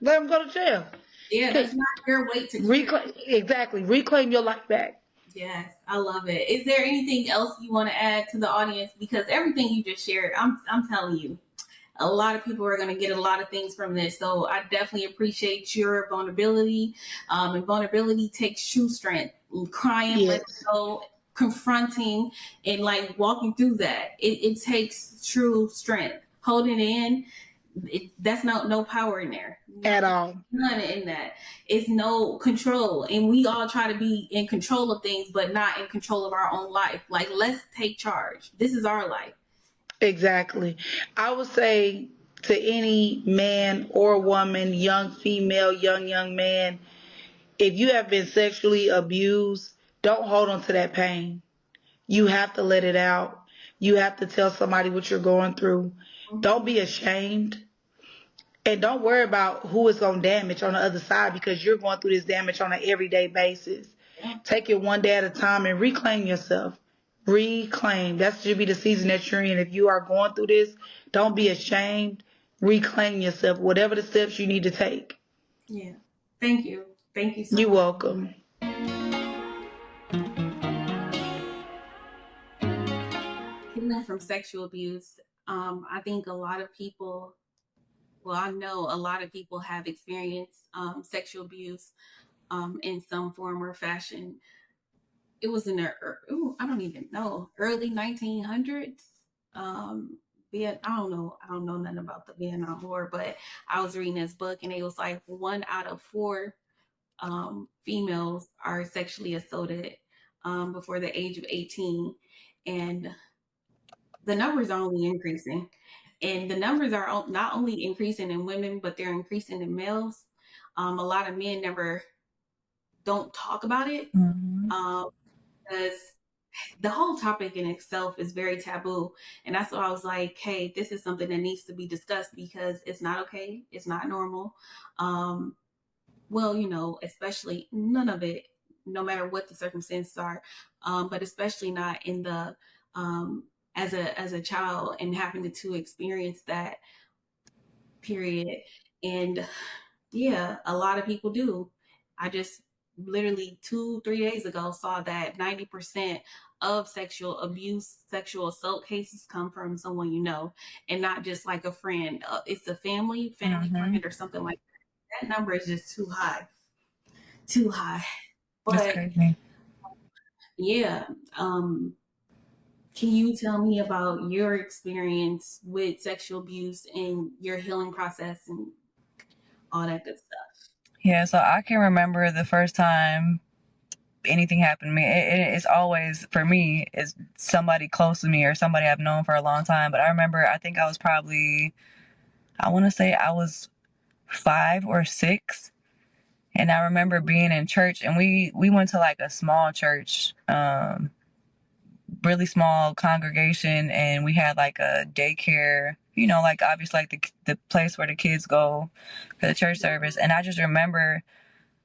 let them go to jail. Yeah, that's not your weight to reclaim. Exactly. Reclaim your life back. Yes, I love it. Is there anything else you want to add to the audience? Because everything you just shared, I'm telling you, a lot of people are going to get a lot of things from this. So I definitely appreciate your vulnerability. And vulnerability takes true strength. Crying, Yes. letting go, confronting, and like walking through that. It takes true strength. Holding it in, that's no power in there At all. None in that. It's no control, and we all try to be in control of things but not in control of our own life. Like, let's take charge. This is our life. Exactly. I would say to any man or woman, young female, young man, if you have been sexually abused, don't hold on to that pain. You have to let it out. You have to tell somebody what you're going through. Don't be ashamed. And don't worry about who is going to damage on the other side, because you're going through this damage on an everyday basis. Take it one day at a time and reclaim yourself. Reclaim. That should be the season that you're in. If you are going through this, don't be ashamed. Reclaim yourself. Whatever the steps you need to take. Yeah. Thank you. Thank you so You're much. welcome. Healing from sexual abuse. I think a lot of people, well, I know a lot of people have experienced sexual abuse in some form or fashion. It was in the, I don't even know, early 1900s. I don't know nothing about the Vietnam War, but I was reading this book and it was like 1 out of 4 females are sexually assaulted before the age of 18. And the numbers are only increasing. And the numbers are not only increasing in women, but they're increasing in males. A lot of men don't talk about it because the whole topic in itself is very taboo. And that's why I was like, hey, this is something that needs to be discussed because it's not okay. It's not normal. Well, especially none of it, no matter what the circumstances are, but especially not in the as a child and having to experience that period. And yeah, a lot of people do. I just literally 2-3 days ago saw that 90% of sexual abuse, sexual assault cases come from someone you know, and not just like a friend. It's a family friend or something like that. That number is just too high. That's But crazy. yeah, can you tell me about your experience with sexual abuse and your healing process and all that good stuff? Yeah, so I can remember the first time anything happened to me. It's always, for me, it's somebody close to me or somebody I've known for a long time. But I remember, I think I was probably, I want to say I was 5 or 6. And I remember being in church, and we went to like a small church, really small congregation, and we had like a daycare, you know, like obviously like the place where the kids go for the church service. And I just remember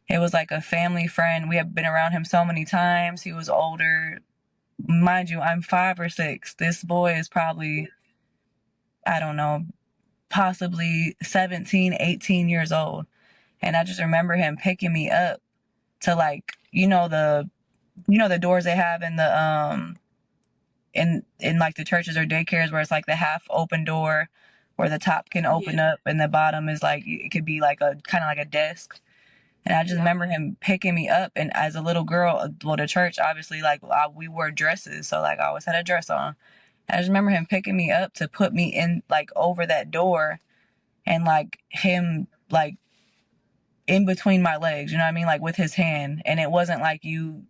it was like a family friend. We had been around him so many times. He was older. Mind you, I'm 5 or 6. This boy is probably, I don't know, possibly 17, 18 years old. And I just remember him picking me up to like, the doors they have in the in like the churches or daycares where it's like the half open door where the top can open up and the bottom is like, it could be like a kind of like a desk. And I just remember him picking me up, and as a little girl, well, the church obviously, like, we wore dresses, so like I always had a dress on. And I just remember him picking me up to put me in like over that door, and like him like in between my legs, you know what I mean, like with his hand. And it wasn't like you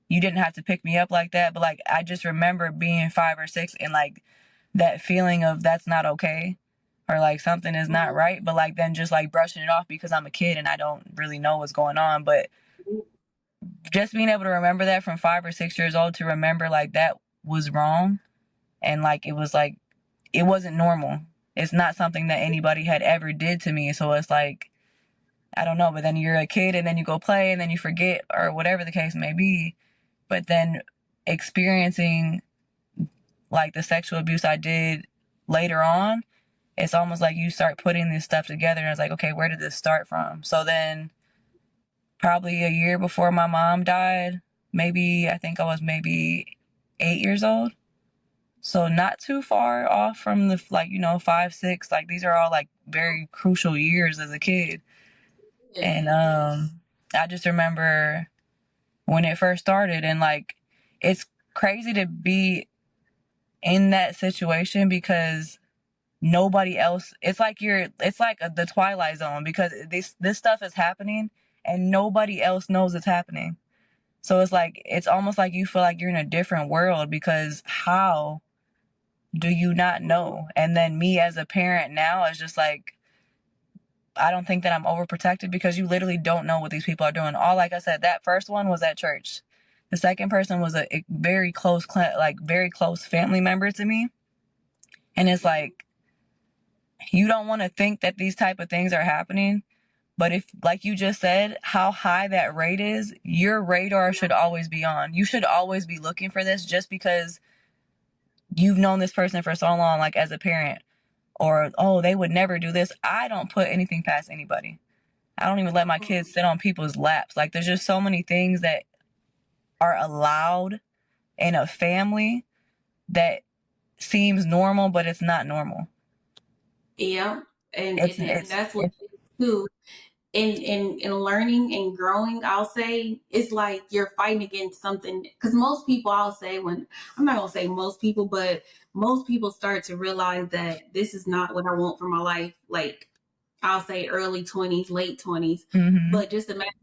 didn't have to pick me up like that, but like I just remember being 5 or 6 and like that feeling of that's not okay, or like something is not right, but like then just like brushing it off because I'm a kid and I don't really know what's going on. But just being able to remember that from 5 or 6 years old, to remember like that was wrong, and like it was like it wasn't normal. It's not something that anybody had ever did to me. So it's like, I don't know, but then you're a kid and then you go play and then you forget, or whatever the case may be. But then experiencing like the sexual abuse I did later on, it's almost like you start putting this stuff together, and it's like, okay, where did this start from? So then probably a year before my mom died, I think I was maybe 8 years old. So not too far off from the, like, 5, 6, like these are all like very crucial years as a kid. And I just remember when it first started, and like it's crazy to be in that situation because nobody else, it's like the Twilight Zone, because this stuff is happening and nobody else knows it's happening. So it's like, it's almost like you feel like you're in a different world, because how do you not know? And then me as a parent now is just like, I don't think that I'm overprotected, because you literally don't know what these people are doing. All, like I said, that first one was at church. The second person was a very close family member to me. And it's like, you don't want to think that these type of things are happening. But if, like you just said, how high that rate is, your radar should always be on. You should always be looking for this, just because you've known this person for so long, like as a parent, or, oh, they would never do this. I don't put anything past anybody. I don't even let my kids sit on people's laps. Like, there's just so many things that are allowed in a family that seems normal, but it's not normal. Yeah. And that's what too. In learning and growing, I'll say it's like you're fighting against something, because most people, I'll say, when I'm not gonna say most people, but most people start to realize that this is not what I want for my life. Like, I'll say early 20s, late 20s, but just imagine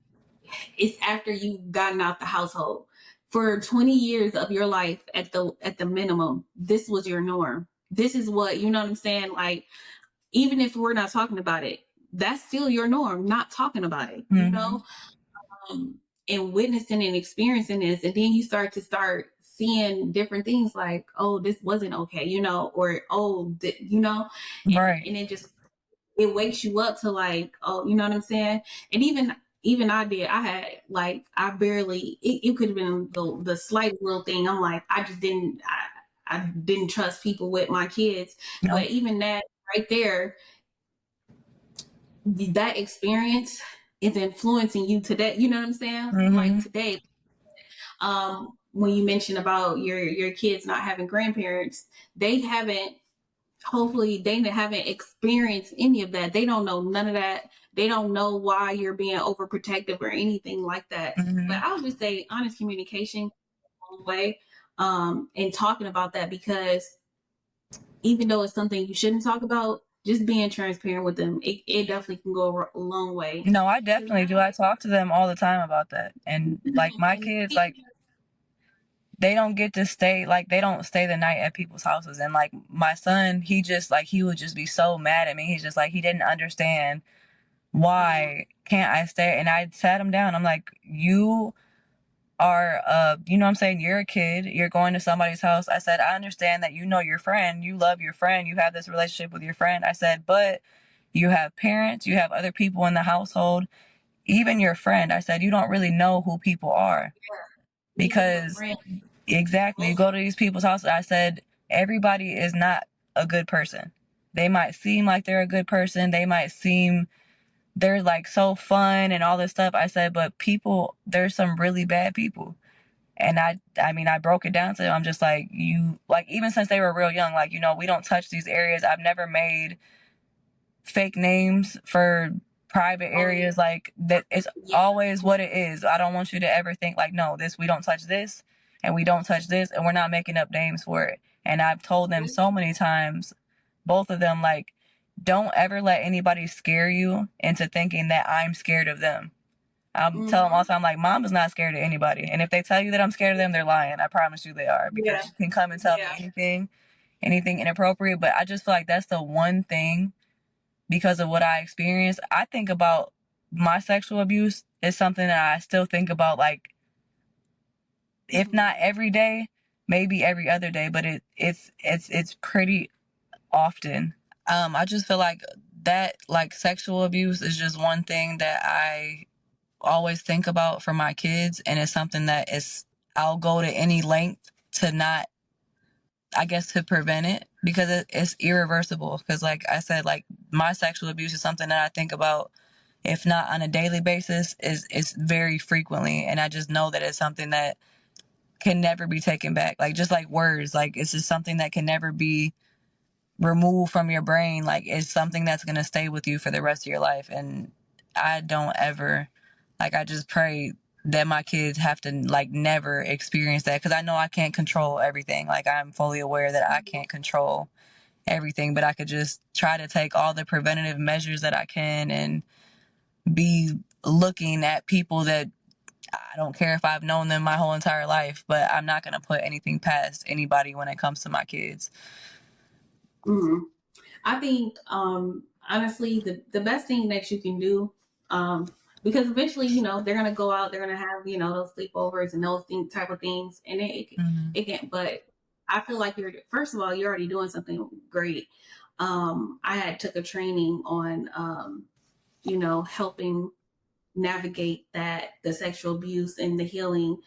it's after you've gotten out the household for 20 years of your life. At the minimum, this was your norm. This is what, you know what I'm saying? Like, even if we're not talking about it, that's still your norm, not talking about it, you know? And witnessing and experiencing this. And then you start seeing different things like, oh, this wasn't okay, you know, or, oh, you know, Right. And it wakes you up to like, oh, you know what I'm saying? And even I had like, I barely, it could have been the slight little thing. I'm like, I didn't trust people with my kids. No. But even that right there, that experience is influencing you today. You know what I'm saying? Like today. when you mentioned about your kids not having grandparents, hopefully they haven't experienced any of that. They don't know none of that. They don't know why you're being overprotective or anything like that. Mm-hmm. But I would just say honest communication way, and talking about that, because even though it's something you shouldn't talk about, just being transparent with them, it definitely can go a long way. No, I definitely do. I talk to them all the time about that. And like my kids, like they don't get to stay, like they don't stay the night at people's houses. And like my son, he just like he would just be so mad at me. He's just like he didn't understand why can't I stay. And I sat him down. I'm like, you are you know what I'm saying, you're a kid, you're going to somebody's house. I said, I understand that you know your friend, you love your friend, you have this relationship with your friend. I said, but you have parents, you have other people in the household, even your friend. I said, you don't really know who people are. Because exactly, you go to these people's houses. I said, everybody is not a good person. They might seem like they're a good person, they might seem they're like so fun and all this stuff. I said, but people, there's some really bad people. And I mean, I broke it down to them. I'm just like, you, like, even since they were real young, like, you know, we don't touch these areas. I've never made fake names for private areas. Like that is always what it is. I don't want you to ever think like, no, we don't touch this and we don't touch this and we're not making up names for it. And I've told them so many times, both of them, like, don't ever let anybody scare you into thinking that I'm scared of them. I'm telling them all the time, like, mom is not scared of anybody. And if they tell you that I'm scared of them, they're lying. I promise you they are. Because you can come and tell me anything inappropriate. But I just feel like that's the one thing, because of what I experienced. I think about my sexual abuse is something that I still think about, like, if not every day, maybe every other day. But it's pretty often. I just feel like that, like, sexual abuse is just one thing that I always think about for my kids, and it's something that I'll go to any length to not, I guess, to prevent it, because it's irreversible. Because like I said, like, my sexual abuse is something that I think about, if not on a daily basis, is very frequently, and I just know that it's something that can never be taken back. Like, just like words, like, it's just something that can never be removed from your brain. Like, it's something that's going to stay with you for the rest of your life. And I don't ever, like, I just pray that my kids have to, like, never experience that, because I know I can't control everything. Like, I'm fully aware that I can't control everything, but I could just try to take all the preventative measures that I can and be looking at people that I don't care if I've known them my whole entire life, but I'm not going to put anything past anybody when it comes to my kids. Mm-hmm. I think, honestly, the best thing that you can do, because eventually, you know, they're gonna go out, they're gonna have, you know, those sleepovers and those type of things, and it can. But I feel like first of all, you're already doing something great. I had took a training on, you know, helping navigate the sexual abuse and the healing,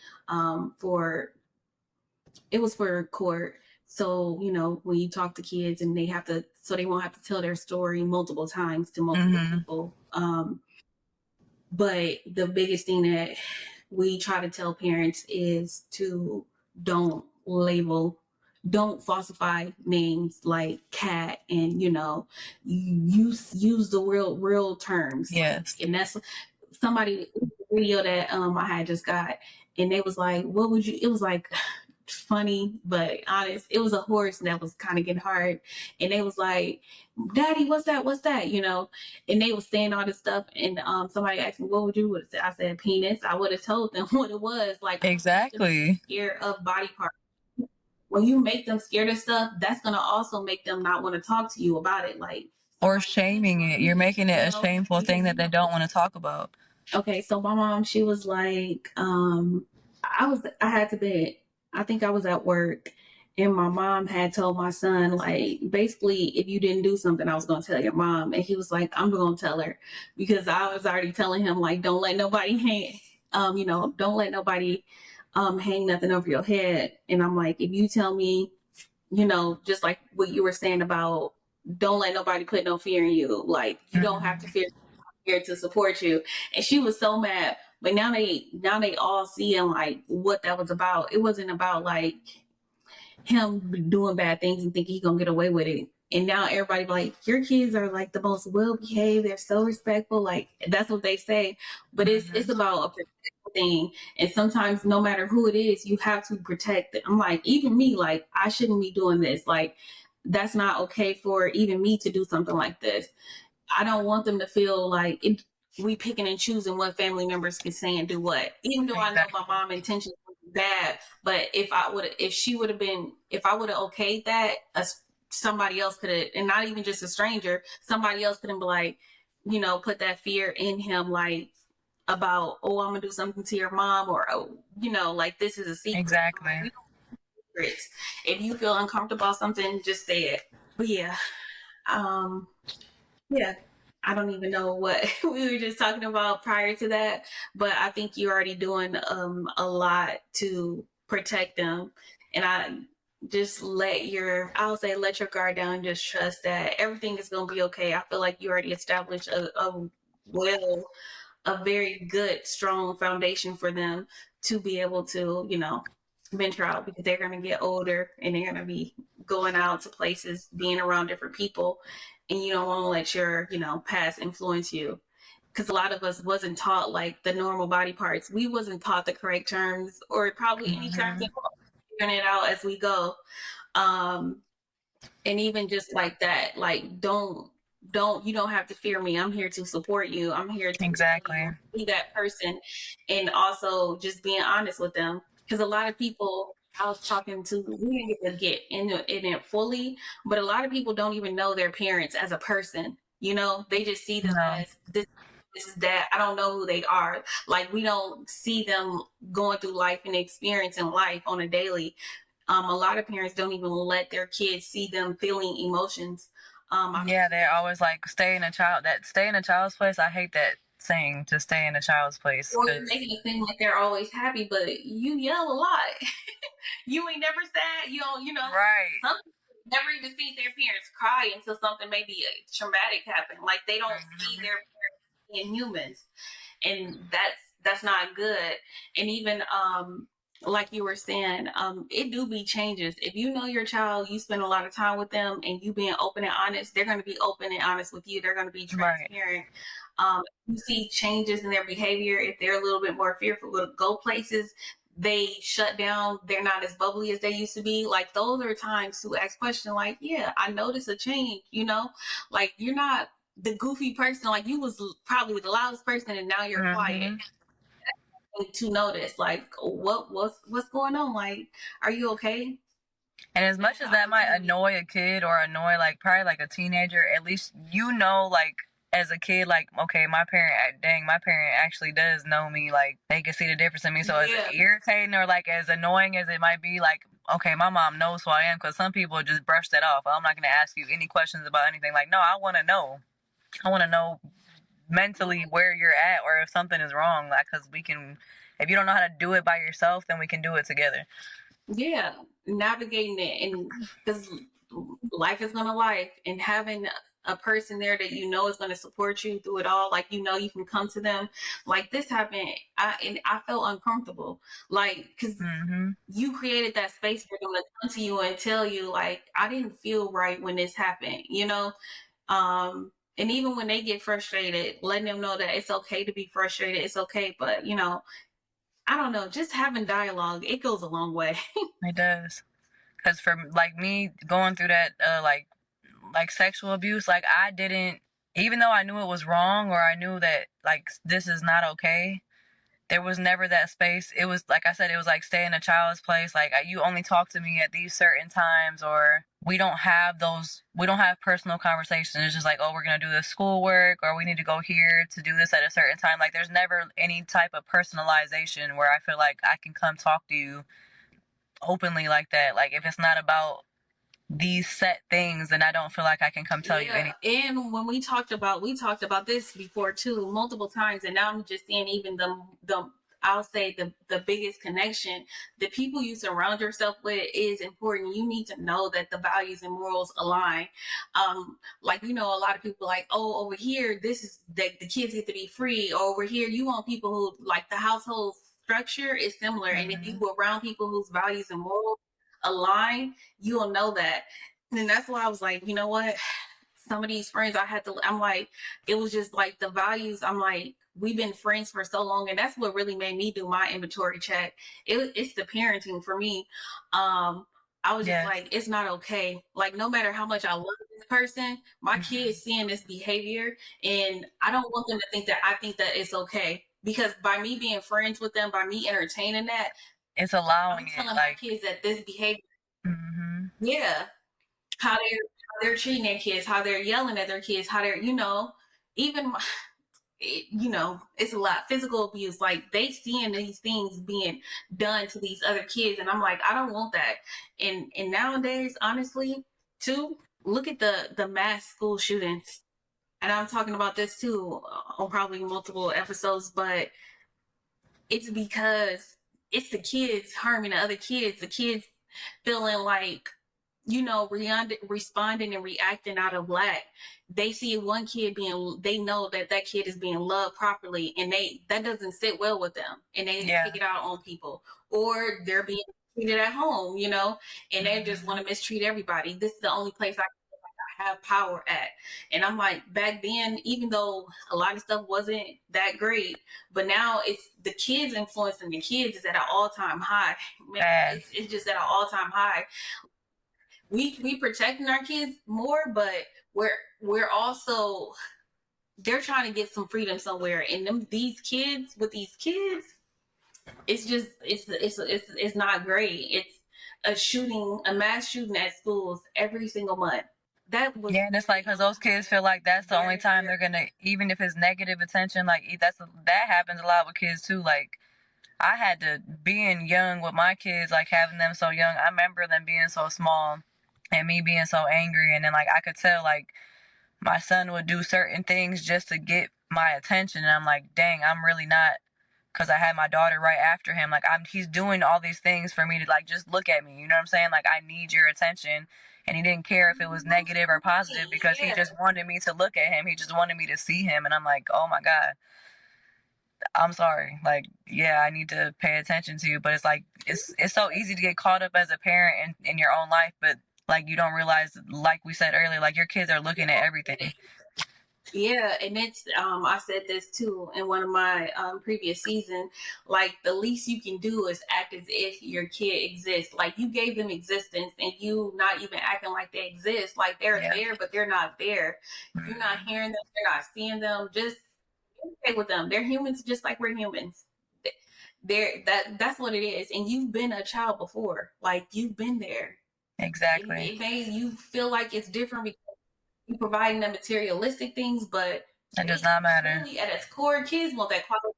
it was for court. So, you know, when you talk to kids and they won't have to tell their story multiple times to multiple people. But the biggest thing that we try to tell parents is to don't falsify names like cat, and, you know, use the real terms. Yes. Like, and that's somebody video that I had just got, and they was like, what would you, it was like funny but honest. It was a horse that was kind of getting hard, and they was like, daddy, what's that, you know, and they was saying all this stuff, and somebody asked me, what would you would say? I said penis. I would have told them what it was. Like, exactly, scared of body parts. When you make them scared of stuff, that's gonna also make them not want to talk to you about it, like, or shaming it. You're making it a shameful thing that they don't want to talk about. Okay, so my mom, she was like, I had to bed. I think I was at work, and my mom had told my son, like, basically, if you didn't do something, I was going to tell your mom. And he was like, I'm going to tell her, because I was already telling him, like, don't let nobody hang, you know, don't let nobody hang nothing over your head. And I'm like, if you tell me, you know, just like what you were saying about don't let nobody put no fear in you, like, you don't have to fear to support you. And she was so mad. But now they all seeing like what that was about. It wasn't about like him doing bad things and thinking he gonna get away with it. And now everybody like, your kids are like the most well behaved. They're so respectful. Like that's what they say. But it's about a protective thing. And sometimes no matter who it is, you have to protect it. I'm like, even me, like I shouldn't be doing this. Like that's not okay for even me to do something like this. I don't want them to feel like we picking and choosing what family members can say and do what. Even though I know my mom intentions were bad, but if I would have okayed that, somebody else could have, and not even just a stranger, somebody else could have been like, put that fear in him, like about, oh, I'm gonna do something to your mom, or oh, like this is a secret. Exactly. If you feel uncomfortable about something, just say it. But yeah. Yeah, I don't even know what we were just talking about prior to that, but I think you're already doing a lot to protect them, and I just let your guard down and just trust that everything is going to be okay. I feel like you already established a very good, strong foundation for them to be able to, venture out, because they're going to get older and they're going to be going out to places, being around different people, and you don't want to let your, past influence you. Because a lot of us wasn't taught like the normal body parts. We wasn't taught the correct terms, or probably any terms at all. Figuring it out as we go. And even just like that, like you don't have to fear me. I'm here to support you. I'm here to be that person. And also just being honest with them. Because a lot of people I was talking to, we didn't get in it fully, but a lot of people don't even know their parents as a person. They just see them as this is that. I don't know who they are. Like we don't see them going through life and experiencing life on a daily. A lot of parents don't even let their kids see them feeling emotions. They're always like, stay in a child's place. I hate that saying, to stay in a child's place. Or making it seem like they're always happy, but you yell a lot. You ain't never sad. You don't, Right. Some people never even see their parents cry until something maybe traumatic happened. Like they don't see their parents being humans, and that's not good. And even like you were saying, it do be changes. If you know your child, you spend a lot of time with them, and you being open and honest, they're going to be open and honest with you. They're going to be transparent. You see changes in their behavior. If they're a little bit more fearful to go places, they shut down. They're not as bubbly as they used to be. Like those are times to ask questions like, yeah, I noticed a change, like you're not the goofy person. Like you was probably the loudest person and now you're quiet. To notice like what's going on, like are you okay? And as much as that might annoy a kid or annoy like probably like a teenager, at least like as a kid, like, okay, my parent actually does know me, like they can see the difference in me. So as irritating or like as annoying as it might be, like, okay, my mom knows who I am, because some people just brush that off. I'm not going to ask you any questions about anything. Like, no, I want to know mentally where you're at, or if something is wrong, like, because if you don't know how to do it by yourself, then we can do it together. Navigating it, and because life is gonna life, and having a person there that is going to support you through it all, like you can come to them. Like this happened, I felt uncomfortable, like because you created that space for them to come to you and tell you, like, I didn't feel right when this happened, and even when they get frustrated, letting them know that it's okay to be frustrated, it's okay, but I don't know, just having dialogue, it goes a long way. It does. Because for like me going through that like sexual abuse, like I didn't, even though I knew it was wrong, or I knew that like this is not okay, there was never that space. It was like I said, it was like stay in a child's place. Like you only talk to me at these certain times, or we don't have personal conversations. It's just like, oh, we're going to do this schoolwork, or we need to go here to do this at a certain time. Like there's never any type of personalization where I feel like I can come talk to you openly like that. Like if it's not about these set things, then I don't feel like I can come tell you anything. And when we talked about this before too, multiple times, and now I'm just seeing even the I'll say the biggest connection, the people you surround yourself with is important. You need to know that the values and morals align. Like, you know, a lot of people like, oh, over here, this is the kids get to be free. Or over here, you want people who like the household structure is similar. And if you go around people whose values and morals align, you'll know that. And that's why I was like, you know what? Some of these friends I'm like, it was just like the values. I'm like, we've been friends for so long. And that's what really made me do my inventory check. It's the parenting for me. I was just like, it's not okay. Like, no matter how much I love this person, my kids seeing this behavior, and I don't want them to think that I think that it's okay. Because by me being friends with them, by me entertaining that, it's allowing I'm telling it. my Like, kids that this behavior, yeah, how they're treating their kids, how they're yelling at their kids, how they're, you know, even you know, it's a lot physical abuse. Like, they seeing these things being done to these other kids, and I'm like, I don't want that. And nowadays, honestly, too, look at the mass school shootings. And I'm talking about this too on probably multiple episodes, but it's because it's the kids harming the other kids, the kids feeling like, you know, responding and reacting out of lack. They see one kid they know that kid is being loved properly, and that doesn't sit well with them, and they take it out on people, or they're being treated at home, you know, and they just want to mistreat everybody. This is the only place I have power at. And I'm like, back then, even though a lot of stuff wasn't that great, but now it's the kids influencing the kids is at an all-time high. Man, it's just at an all-time high. We protecting our kids more, but we're also, they're trying to get some freedom somewhere. And these kids, it's just it's not great. It's a mass shooting at schools every single month. That was, and it's like, because those kids feel like that's the only time they're gonna, even if it's negative attention, like that happens a lot with kids too. Like, I had to, being young with my kids, like having them so young, I remember them being so small and me being so angry, and then like I could tell like my son would do certain things just to get my attention, and I'm like, dang, I'm really not, because I had my daughter right after him. Like, he's doing all these things for me to like just look at me. You know what I'm saying? Like, I need your attention, and he didn't care if it was negative or positive, because he just wanted me to look at him. He just wanted me to see him, and I'm like, oh my God, I'm sorry. Like, yeah, I need to pay attention to you, but it's like it's so easy to get caught up as a parent in your own life, but like you don't realize, like we said earlier, like your kids are looking at everything. Yeah, and it's I said this too in one of my previous seasons. Like, the least you can do is act as if your kid exists. Like, you gave them existence, and you not even acting like they exist. Like, they're there, but they're not there. You're not hearing them. You're not seeing them. Just communicate with them. They're humans, just like we're humans. That's what it is. And you've been a child before. Like, you've been there. Exactly. It made you feel like it's different because you providing them materialistic things, but it does not matter. Really, at its core, kids want that quality.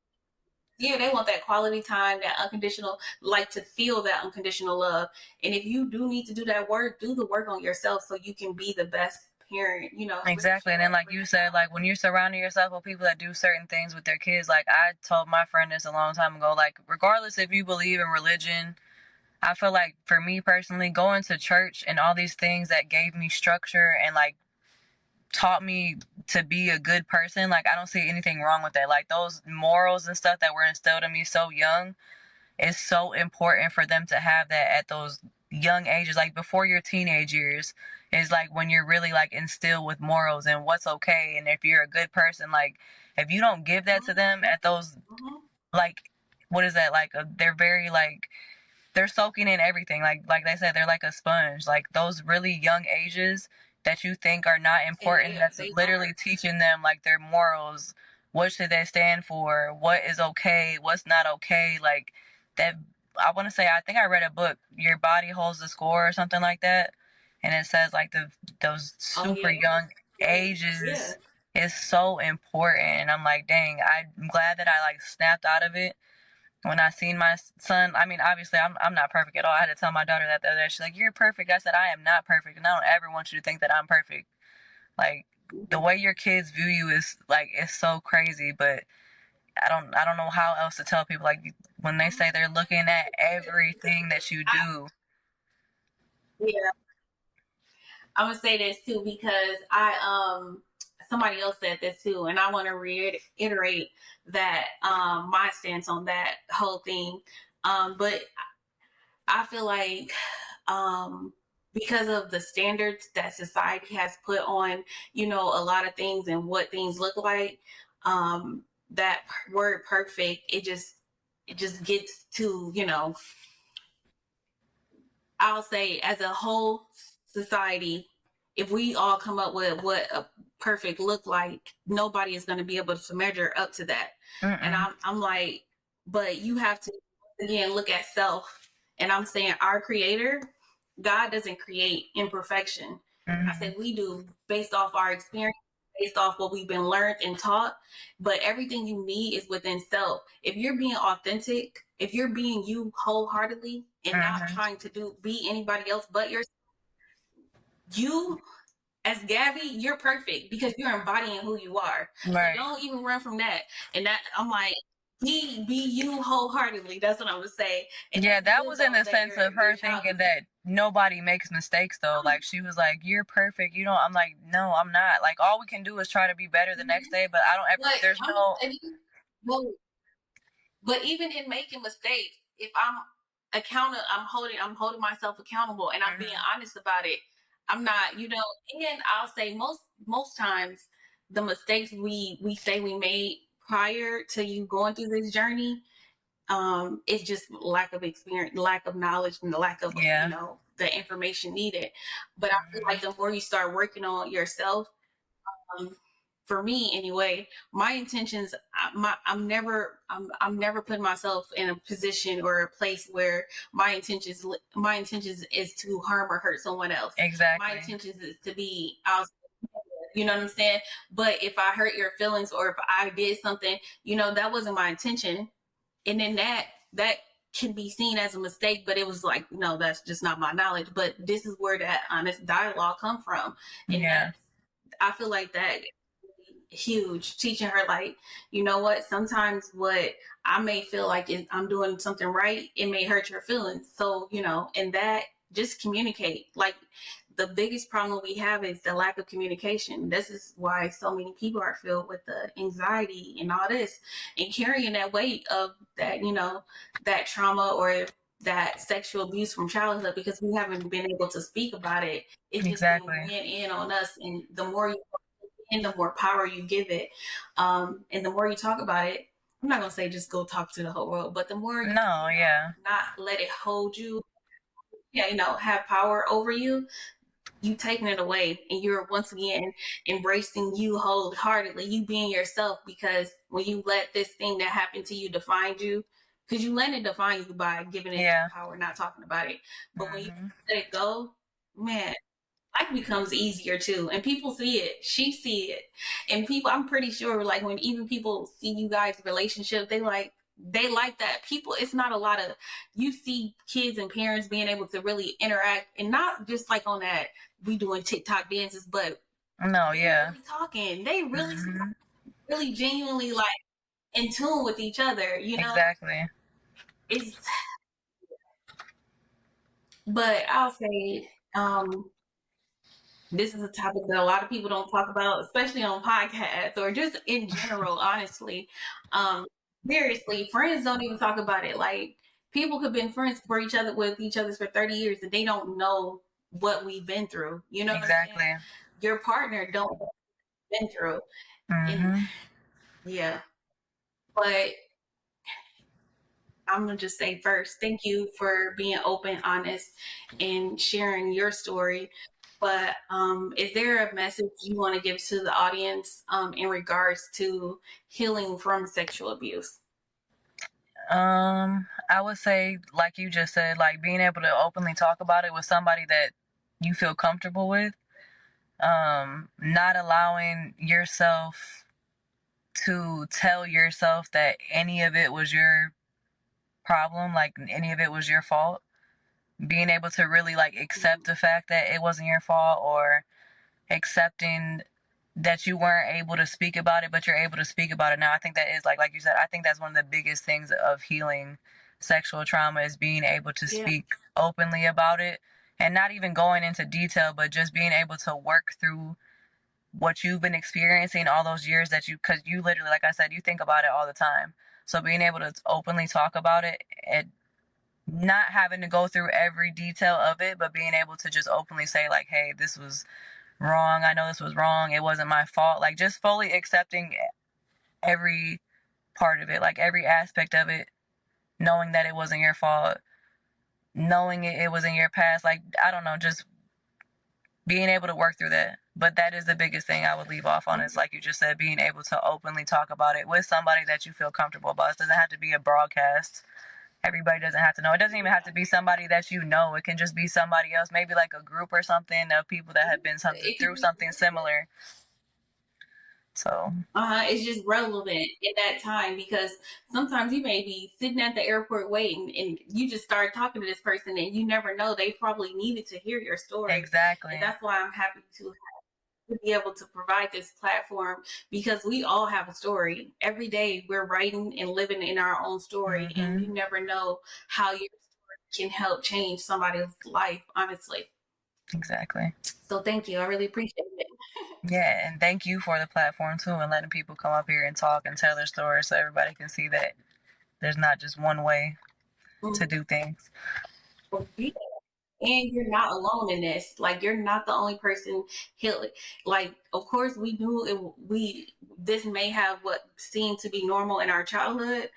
Yeah, they want that quality time, that unconditional, like, to feel that unconditional love. And if you do need to do that work, do the work on yourself so you can be the best parent, you know. Exactly. And then, like you said, like when you're surrounding yourself with people that do certain things with their kids, like I told my friend this a long time ago, like regardless if you believe in religion, I feel like for me personally, going to church and all these things that gave me structure and like taught me to be a good person, like I don't see anything wrong with that. Like those morals and stuff that were instilled in me so young, it's so important for them to have that at those young ages, like before your teenage years, is like when you're really like instilled with morals and what's okay. And if you're a good person, like if you don't give that to them at those, like, what is that, like they're very like, they're soaking in everything. Like they said, they're like a sponge. Like those really young ages that you think are not important, that's literally teaching them like their morals. What should they stand for? What is okay? What's not okay? Like that. I want to say, I think I read a book, Your Body Holds the Score or something like that. And it says like those super young ages is so important. And I'm like, dang, I'm glad that I like snapped out of it when I seen my son. I mean, obviously, I'm not perfect at all. I had to tell my daughter that the other day. She's like, "You're perfect." I said, "I am not perfect, and I don't ever want you to think that I'm perfect." Like, the way your kids view you is like, it's so crazy. But I don't know how else to tell people, like, when they say they're looking at everything that you do. Yeah, I'm gonna say this too because somebody else said this too, and I want to reiterate that my stance on that whole thing. But I feel like because of the standards that society has put on, you know, a lot of things and what things look like, that word perfect, it just gets to, you know, I'll say as a whole society, if we all come up with what a perfect look like, nobody is going to be able to measure up to that. Mm-mm. And I'm like, but you have to again look at self. And I'm saying our creator, God doesn't create imperfection. Mm-hmm. I said we do based off our experience, based off what we've been learned and taught. But everything you need is within self. If you're being authentic, if you're being you wholeheartedly and not trying to be anybody else but yourself, you as Gabby, you're perfect because you're embodying who you are. Right. So don't even run from that. And that I'm like, be you wholeheartedly. That's what I would say. And yeah, that good, was in though, the sense of her thinking that nobody makes mistakes, though. Like, she was like, you're perfect. You know, I'm like, no, I'm not. Like, all we can do is try to be better the next day, but I don't ever, there's no. But even in making mistakes, if I'm holding myself accountable and I'm being honest about it. I'm not, you know, and I'll say most times the mistakes we say we made prior to you going through this journey, it's just lack of experience, lack of knowledge, and the lack of you know the information needed. But I feel like the more you start working on yourself, for me anyway, my intentions, I'm never putting myself in a position or a place where my intentions is to harm or hurt someone else. Exactly. My intentions is to be out, you know what I'm saying? But if I hurt your feelings or if I did something, you know, that wasn't my intention. And then that can be seen as a mistake, but it was like, no, that's just not my knowledge. But this is where that honest dialogue come from. And I feel like that huge, teaching her like, you know what, sometimes what I may feel like I'm doing something right, it may hurt your feelings. So, you know, and that just communicate. Like the biggest problem we have is the lack of communication. This is why so many people are filled with the anxiety and all this and carrying that weight of that, you know, that trauma or that sexual abuse from childhood because we haven't been able to speak about it. It's just been ran in on us. And the more you and the more power you give it, and the more you talk about it, I'm not gonna say just go talk to the whole world, but the more not let it hold you, you know, have power over you, you taking it away, and you're once again embracing you wholeheartedly, you being yourself. Because when you let this thing that happened to you define you, because you let it define you by giving it power, not talking about it, but when you let it go, man, life becomes easier too, and people see it. She see it, and people. I'm pretty sure, like when even people see you guys' relationship, they like that. People, it's not a lot of you see kids and parents being able to really interact, and not just like on that we doing TikTok dances, but really talking. They really, really genuinely like in tune with each other. You know, exactly. It's, but I'll say, this is a topic that a lot of people don't talk about, especially on podcasts or just in general, honestly. Seriously, friends don't even talk about it. Like people could have been friends with each other for 30 years and they don't know what we've been through. You know exactly. Your partner don't know what you've been through. And, yeah. But I'm going to just say first, thank you for being open, honest, and sharing your story. But is there a message you want to give to the audience in regards to healing from sexual abuse? I would say, like you just said, like being able to openly talk about it with somebody that you feel comfortable with. Not allowing yourself to tell yourself that any of it was your problem, like any of it was your fault. Being able to really like accept the fact that it wasn't your fault, or accepting that you weren't able to speak about it, but you're able to speak about it now. I think that is like you said, I think that's one of the biggest things of healing sexual trauma is being able to speak openly about it, and not even going into detail, but just being able to work through what you've been experiencing all those years that because you literally, like I said, you think about it all the time. So being able to openly talk about it and not having to go through every detail of it, but being able to just openly say like, hey, this was wrong. I know this was wrong. It wasn't my fault. Like just fully accepting every part of it, like every aspect of it, knowing that it wasn't your fault, knowing it was in your past. Like, I don't know, just being able to work through that. But that is the biggest thing I would leave off on is, like you just said, being able to openly talk about it with somebody that you feel comfortable about. It doesn't have to be a broadcast. Everybody doesn't have to know. It doesn't even have to be somebody that you know. It can just be somebody else, maybe like a group or something of people that have been through something similar. So it's just relevant in that time, because sometimes you may be sitting at the airport waiting and you just start talking to this person and you never know, they probably needed to hear your story. Exactly. And that's why I'm happy to be able to provide this platform, because we all have a story. Every day we're writing and living in our own story, and you never know how your story can help change somebody's life, honestly. Exactly. So thank you. I really appreciate it. Yeah, and thank you for the platform too, and letting people come up here and talk and tell their story so everybody can see that there's not just one way to do things. And you're not alone in this. Like, you're not the only person healing. Like, of course, we knew this may have what seemed to be normal in our childhood.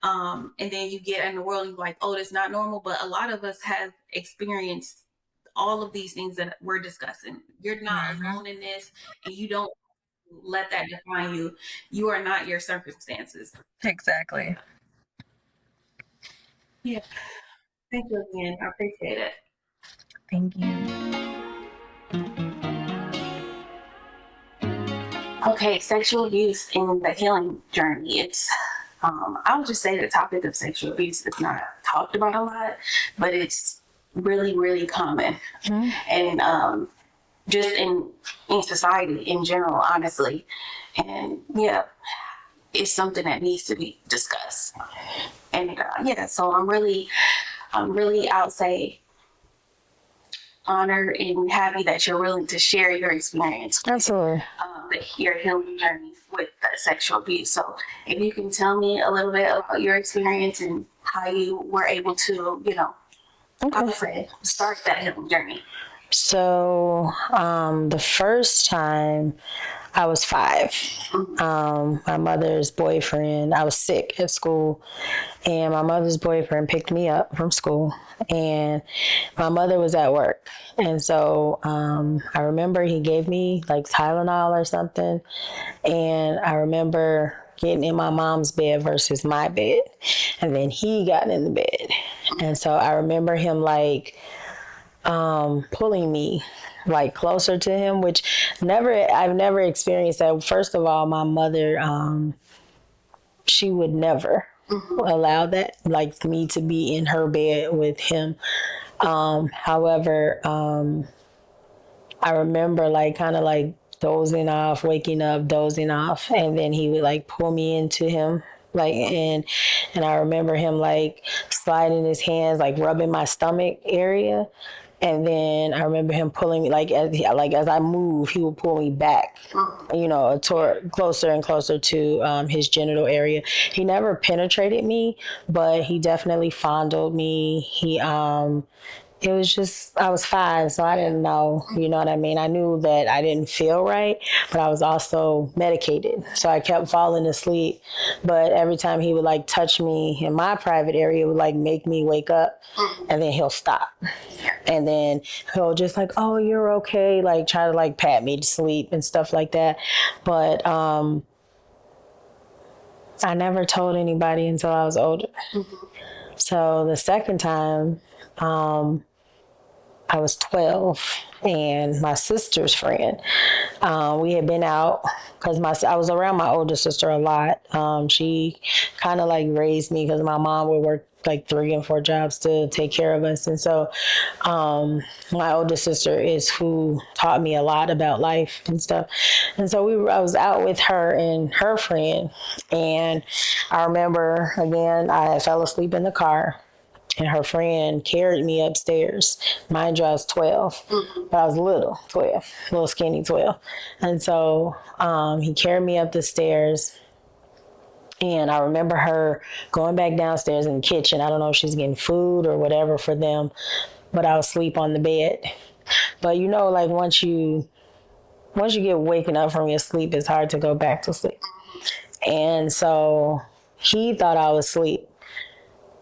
And then you get in the world and you're like, oh, that's not normal. But a lot of us have experienced all of these things that we're discussing. You're not alone in this, and you don't let that define you. You are not your circumstances. Exactly. Yeah. Thank you again. I appreciate it. Thank you. Okay, sexual abuse in the healing journey. It's, I would just say the topic of sexual abuse is not talked about a lot, but it's really, really common. And just in society in general, honestly. And yeah, it's something that needs to be discussed. And so I'm really, I would say, honored and happy that you're willing to share your experience. Absolutely. Your healing journey with sexual abuse. So if you can tell me a little bit about your experience and how you were able to, start that healing journey. So the first time I was 5, my mother's boyfriend, I was sick at school, and my mother's boyfriend picked me up from school, and my mother was at work. And so I remember he gave me like Tylenol or something, and I remember getting in my mom's bed versus my bed, and then he got in the bed. And so I remember him like pulling me like closer to him, which I've never experienced that. First of all, my mother, she would never allow that, like me to be in her bed with him. However, I remember like kind of like dozing off, waking up, dozing off, and then he would like pull me into him. Like, and I remember him like sliding his hands, like rubbing my stomach area. And then I remember him pulling me, like as I move, he would pull me back, toward closer and closer to his genital area. He never penetrated me, but he definitely fondled me. It was just, I was 5, so I didn't know, you know what I mean? I knew that I didn't feel right, but I was also medicated. So I kept falling asleep. But every time he would like touch me in my private area, it would like make me wake up, and then he'll stop. And then he'll just like, oh, you're okay. Like try to like pat me to sleep and stuff like that. But I never told anybody until I was older. So the second time, I was 12, and my sister's friend. We had been out because I was around my older sister a lot. She kind of like raised me because my mom would work like 3 and 4 jobs to take care of us. And so my older sister is who taught me a lot about life and stuff. And so I was out with her and her friend. And I remember, again, I fell asleep in the car. And her friend carried me upstairs. Mind you, I was 12, but I was little, 12, little skinny 12. And so he carried me up the stairs. And I remember her going back downstairs in the kitchen. I don't know if she's getting food or whatever for them, but I was asleep on the bed. But you know, like once you get waking up from your sleep, it's hard to go back to sleep. And so he thought I was asleep.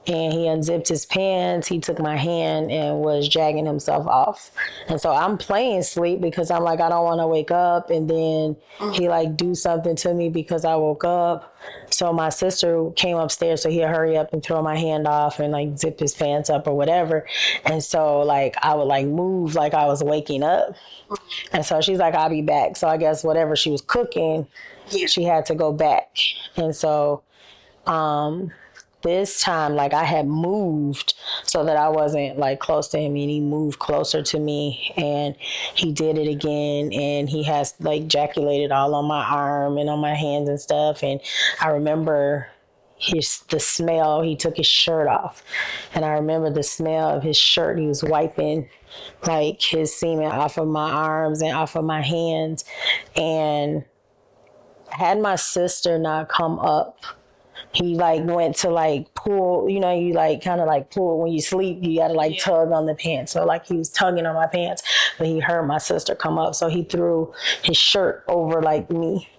And he unzipped his pants. He took my hand and was jagging himself off. And so I'm playing sleep because I'm like, I don't want to wake up. And then he like do something to me because I woke up. So my sister came upstairs, so he'd hurry up and throw my hand off and like zip his pants up or whatever. And so like I would like move like I was waking up. And so she's like, I'll be back. So I guess whatever she was cooking, she had to go back. And so this time, like I had moved so that I wasn't like close to him, and he moved closer to me, and he did it again, and he has like ejaculated all on my arm and on my hands and stuff. And I remember the smell. He took his shirt off, and I remember the smell of his shirt. He was wiping like his semen off of my arms and off of my hands. And had my sister not come up, he like went to like pull, you know, you like kind of like pull when you sleep, you gotta like tug on the pants. So like he was tugging on my pants, but he heard my sister come up. So he threw his shirt over like me.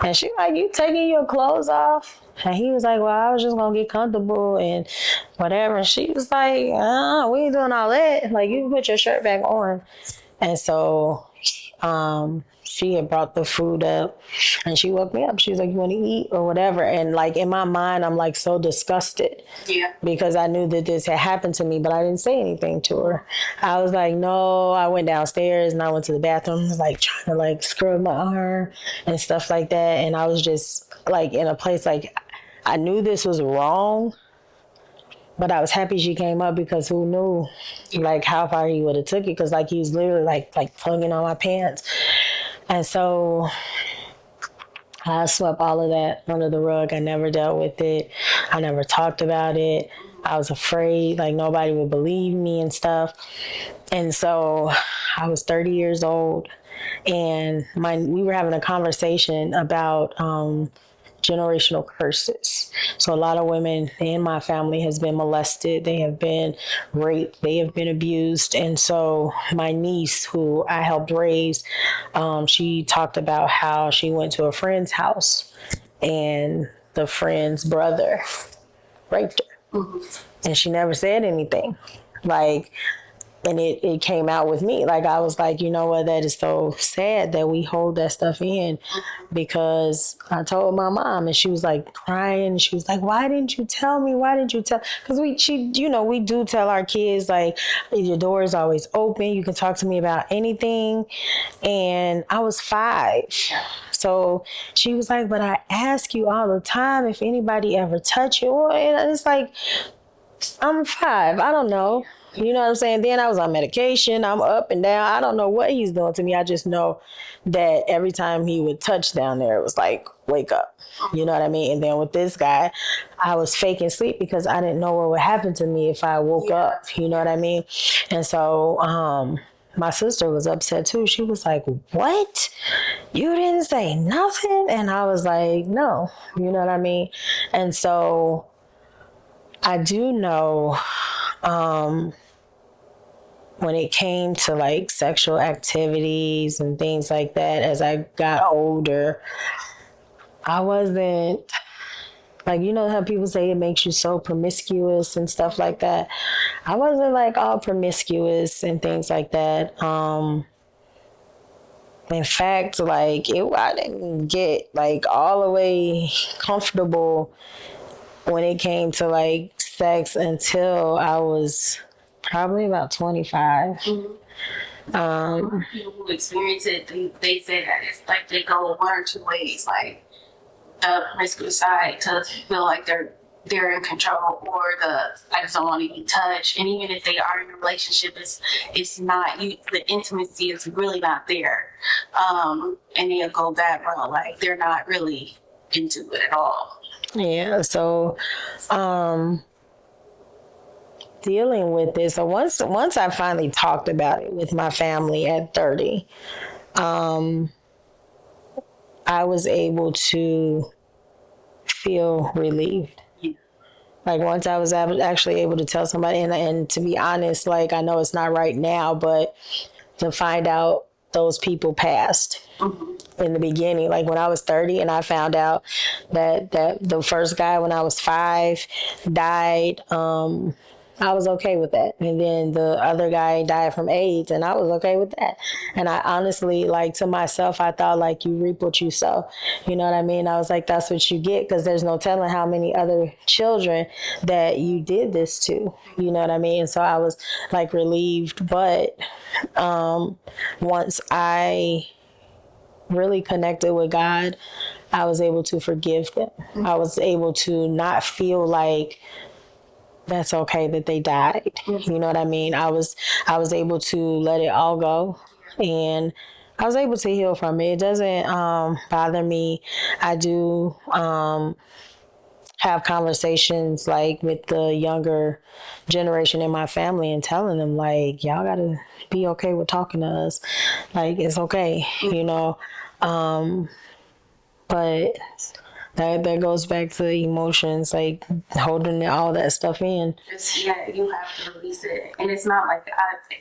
And she like, you taking your clothes off? And he was like, well, I was just gonna get comfortable and whatever. And she was like, we ain't doing all that. Like, you can put your shirt back on. And so she had brought the food up, and she woke me up. She was like, you want to eat or whatever? And like in my mind, I'm like so disgusted because I knew that this had happened to me, but I didn't say anything to her. I was like, no. I went downstairs and I went to the bathroom. I was like trying to like scrub my arm and stuff like that. And I was just like in a place like I knew this was wrong, but I was happy she came up because who knew like how far he would have took it, because like he was literally like tugging on my pants. And so I swept all of that under the rug. I never dealt with it. I never talked about it. I was afraid like nobody would believe me and stuff. And so I was 30 years old, and we were having a conversation about generational curses. So a lot of women in my family has been molested. They have been raped. They have been abused. And so my niece, who I helped raise, she talked about how she went to a friend's house and the friend's brother raped her. And she never said anything. Like, and it came out with me. Like, I was like, you know what, that is so sad that we hold that stuff in, because I told my mom, and she was like crying. She was like, why didn't you tell me? Why didn't you tell? Because we do tell our kids, like, your door is always open. You can talk to me about anything. And I was 5. So she was like, but I ask you all the time if anybody ever touched you. And it's like, I'm 5. I don't know. You know what I'm saying? Then I was on medication. I'm up and down. I don't know what he's doing to me. I just know that every time he would touch down there, it was like, wake up. You know what I mean? And then with this guy, I was faking sleep because I didn't know what would happen to me if I woke up. You know what I mean? And so my sister was upset too. She was like, what? You didn't say nothing? And I was like, no. You know what I mean? And so I do know when it came to like sexual activities and things like that, as I got older, I wasn't like, you know how people say it makes you so promiscuous and stuff like that. I wasn't like all promiscuous and things like that. In fact, like I didn't get like all the way comfortable when it came to like sex until I was probably about 25. People who experience it, they say that it's like they go one or two ways, like the promiscuous side to feel like they're in control, or I just don't want to be touched. And even if they are in a relationship, it's not the intimacy is really not there. And they'll go that route, like they're not really into it at all. Yeah, so dealing with this. So once I finally talked about it with my family at 30, I was able to feel relieved. Yeah. Like once I was actually able to tell somebody, and to be honest, like I know it's not right now, but to find out those people passed in the beginning, like when I was 30, and I found out that the first guy when I was 5 died. I was okay with that. And then the other guy died from AIDS, and I was okay with that. And I honestly, like to myself, I thought like you reap what you sow. You know what I mean? I was like, that's what you get, because there's no telling how many other children that you did this to. You know what I mean? And so I was like relieved. But once I really connected with God, I was able to forgive them. I was able to not feel like that's okay that they died. You know what I mean? I was able to let it all go, and I was able to heal from it. It doesn't bother me. I do have conversations like with the younger generation in my family and telling them like, y'all gotta be okay with talking to us. Like it's okay, you know. But that goes back to emotions, like holding all that stuff in. You have to release it. And it's not like,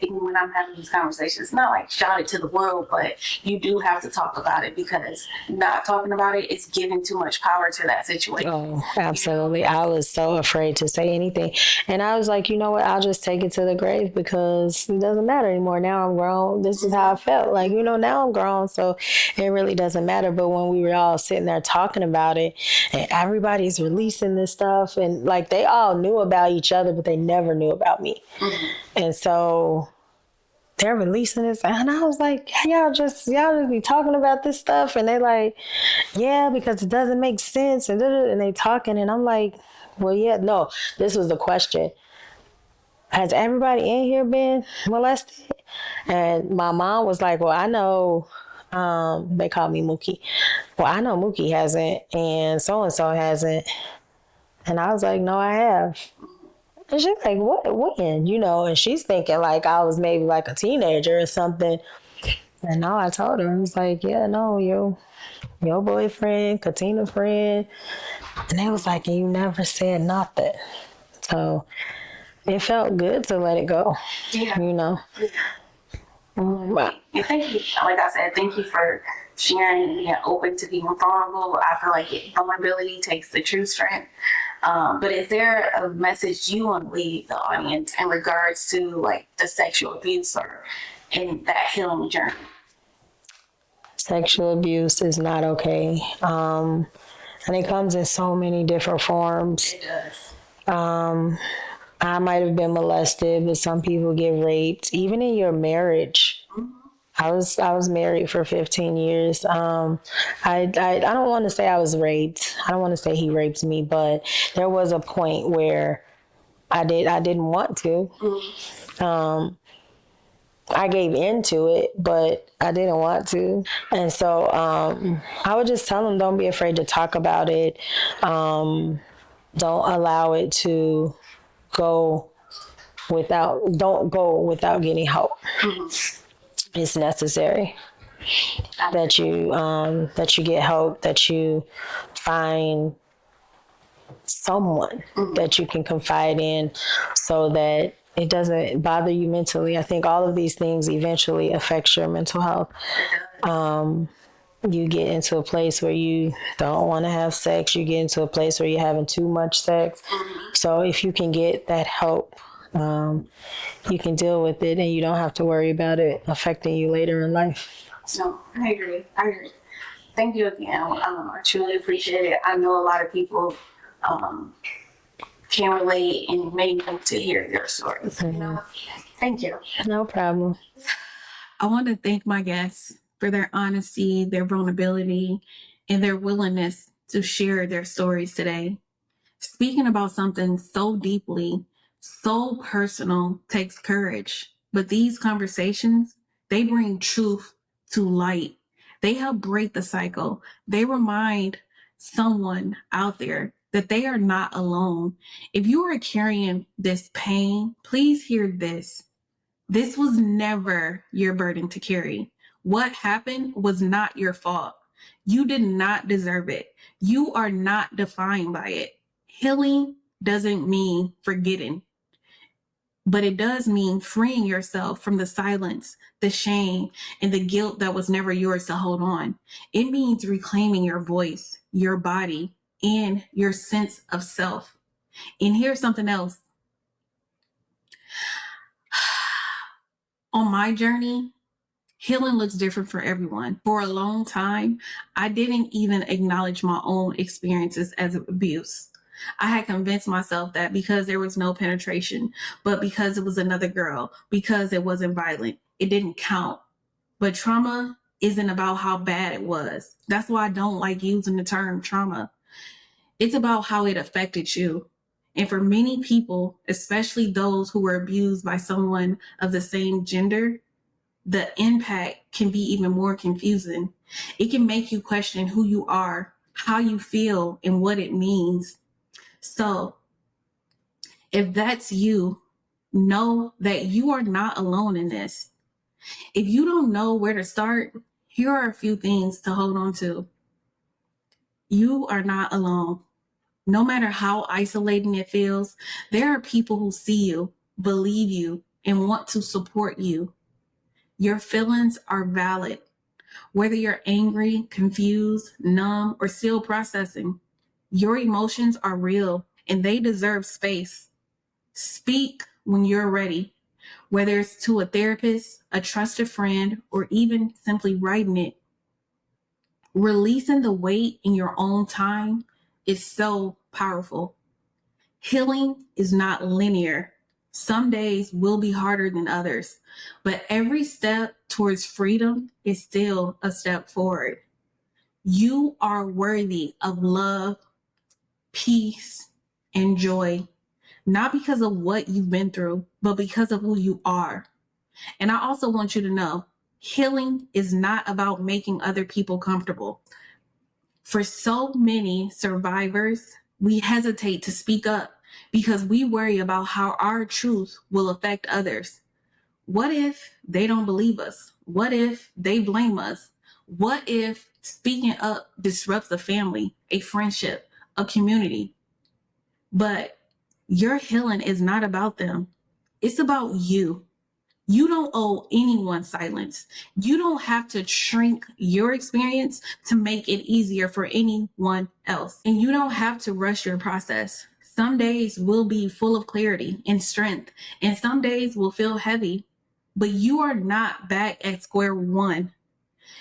even when I'm having these conversations, it's not like shout it to the world, but you do have to talk about it, because not talking about it is giving too much power to that situation. Oh, absolutely. I was so afraid to say anything. And I was like, you know what? I'll just take it to the grave, because it doesn't matter anymore. Now I'm grown. This is how I felt. Like, you know, now I'm grown, so it really doesn't matter. But when we were all sitting there talking about it, and everybody's releasing this stuff, and like they all knew about each other, but they never knew about me. And so they're releasing this, and I was like, y'all just be talking about this stuff, and they like, yeah, because it doesn't make sense, and they talking, and I'm like, well, yeah, no, this was the question. Has everybody in here been molested? And my mom was like, well, I know. They call me Mookie. Well, I know Mookie hasn't, and so hasn't. And I was like, no, I have. And she's like, what, when? You know, and she's thinking like I was maybe like a teenager or something. And no, I told her, I was like, yeah, no, your boyfriend, Katina friend. And they was like, and you never said nothing. So it felt good to let it go, you know. And thank you, like I said, thank you for sharing and being open to being vulnerable. I feel like vulnerability takes the true strength. But is there a message you want to leave the audience in regards to like the sexual abuse or in that healing journey? Sexual abuse is not okay. And it comes in so many different forms. It does. I might have been molested, but some people get raped. Even in your marriage, I was married for 15 years. I don't want to say I was raped. I don't want to say he raped me, but there was a point where I didn't want to. I gave into it, but I didn't want to. And so I would just tell them, don't be afraid to talk about it. Don't allow it to don't go without getting help. It's necessary that you get help, that you find someone that you can confide in, so that it doesn't bother you mentally. I think all of these things eventually affect your mental health. You get into a place where you don't want to have sex. You get into a place where you're having too much sex. So if you can get that help, you can deal with it, and you don't have to worry about it affecting you later in life. No, I agree. Thank you again. I truly appreciate it. I know a lot of people can relate and may want to hear your stories. You know? Thank you. No problem. I want to thank my guests for their honesty, their vulnerability, and their willingness to share their stories today. Speaking about something so deeply, so personal takes courage. But these conversations, they bring truth to light. They help break the cycle. They remind someone out there that they are not alone. If you are carrying this pain, please hear this. This was never your burden to carry. What happened was not your fault. You did not deserve it. You are not defined by it. Healing doesn't mean forgetting, but it does mean freeing yourself from the silence, the shame, and the guilt that was never yours to hold on. It means reclaiming your voice, your body, and your sense of self. And here's something else. On my journey, healing looks different for everyone. For a long time, I didn't even acknowledge my own experiences as abuse. I had convinced myself that because there was no penetration, but because it was another girl, because it wasn't violent, it didn't count. But trauma isn't about how bad it was. That's why I don't like using the term trauma. It's about how it affected you. And for many people, especially those who were abused by someone of the same gender, the impact can be even more confusing. It can make you question who you are, how you feel, and what it means. So if that's you, know that you are not alone in this. If you don't know where to start, here are a few things to hold on to. You are not alone. No matter how isolating it feels, there are people who see you, believe you, and want to support you. Your feelings are valid. Whether you're angry, confused, numb, or still processing, your emotions are real and they deserve space. Speak when you're ready, whether it's to a therapist, a trusted friend, or even simply writing it. Releasing the weight in your own time is so powerful. Healing is not linear. Some days will be harder than others, but every step towards freedom is still a step forward. You are worthy of love, peace, and joy, not because of what you've been through, but because of who you are. And I also want you to know, healing is not about making other people comfortable. For so many survivors, we hesitate to speak up because we worry about how our truth will affect others. What if they don't believe us? What if they blame us? What if speaking up disrupts a family, a friendship, a community? But your healing is not about them. It's about you. You don't owe anyone silence. You don't have to shrink your experience to make it easier for anyone else. And you don't have to rush your process. Some days will be full of clarity and strength, and some days will feel heavy, but you are not back at square one.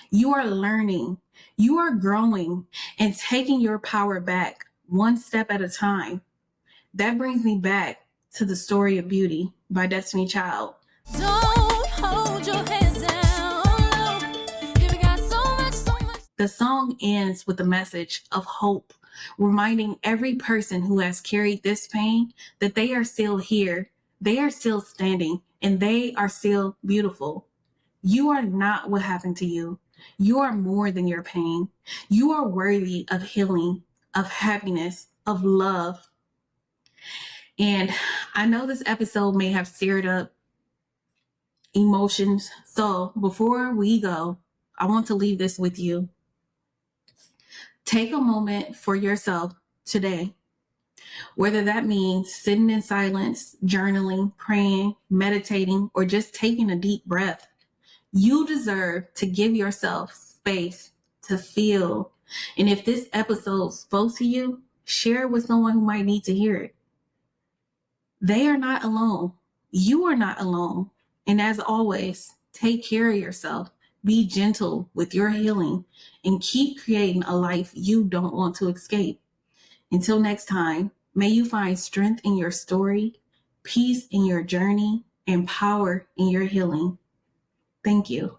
You are learning, you are growing, and taking your power back one step at a time. That brings me back to the story of beauty by Destiny Child. Don't hold your head down low. You've got so much. The song ends with a message of hope, reminding every person who has carried this pain that they are still here, they are still standing, and they are still beautiful. You are not what happened to you. You are more than your pain. You are worthy of healing, of happiness, of love. And I know this episode may have stirred up emotions. So before we go, I want to leave this with you. Take a moment for yourself today, whether that means sitting in silence, journaling, praying, meditating, or just taking a deep breath. You deserve to give yourself space to feel. And if this episode spoke to you, share it with someone who might need to hear it. They are not alone. You are not alone. And as always, take care of yourself. Be gentle with your healing and keep creating a life you don't want to escape. Until next time, May you find strength in your story, peace in your journey, and power in your healing. Thank you.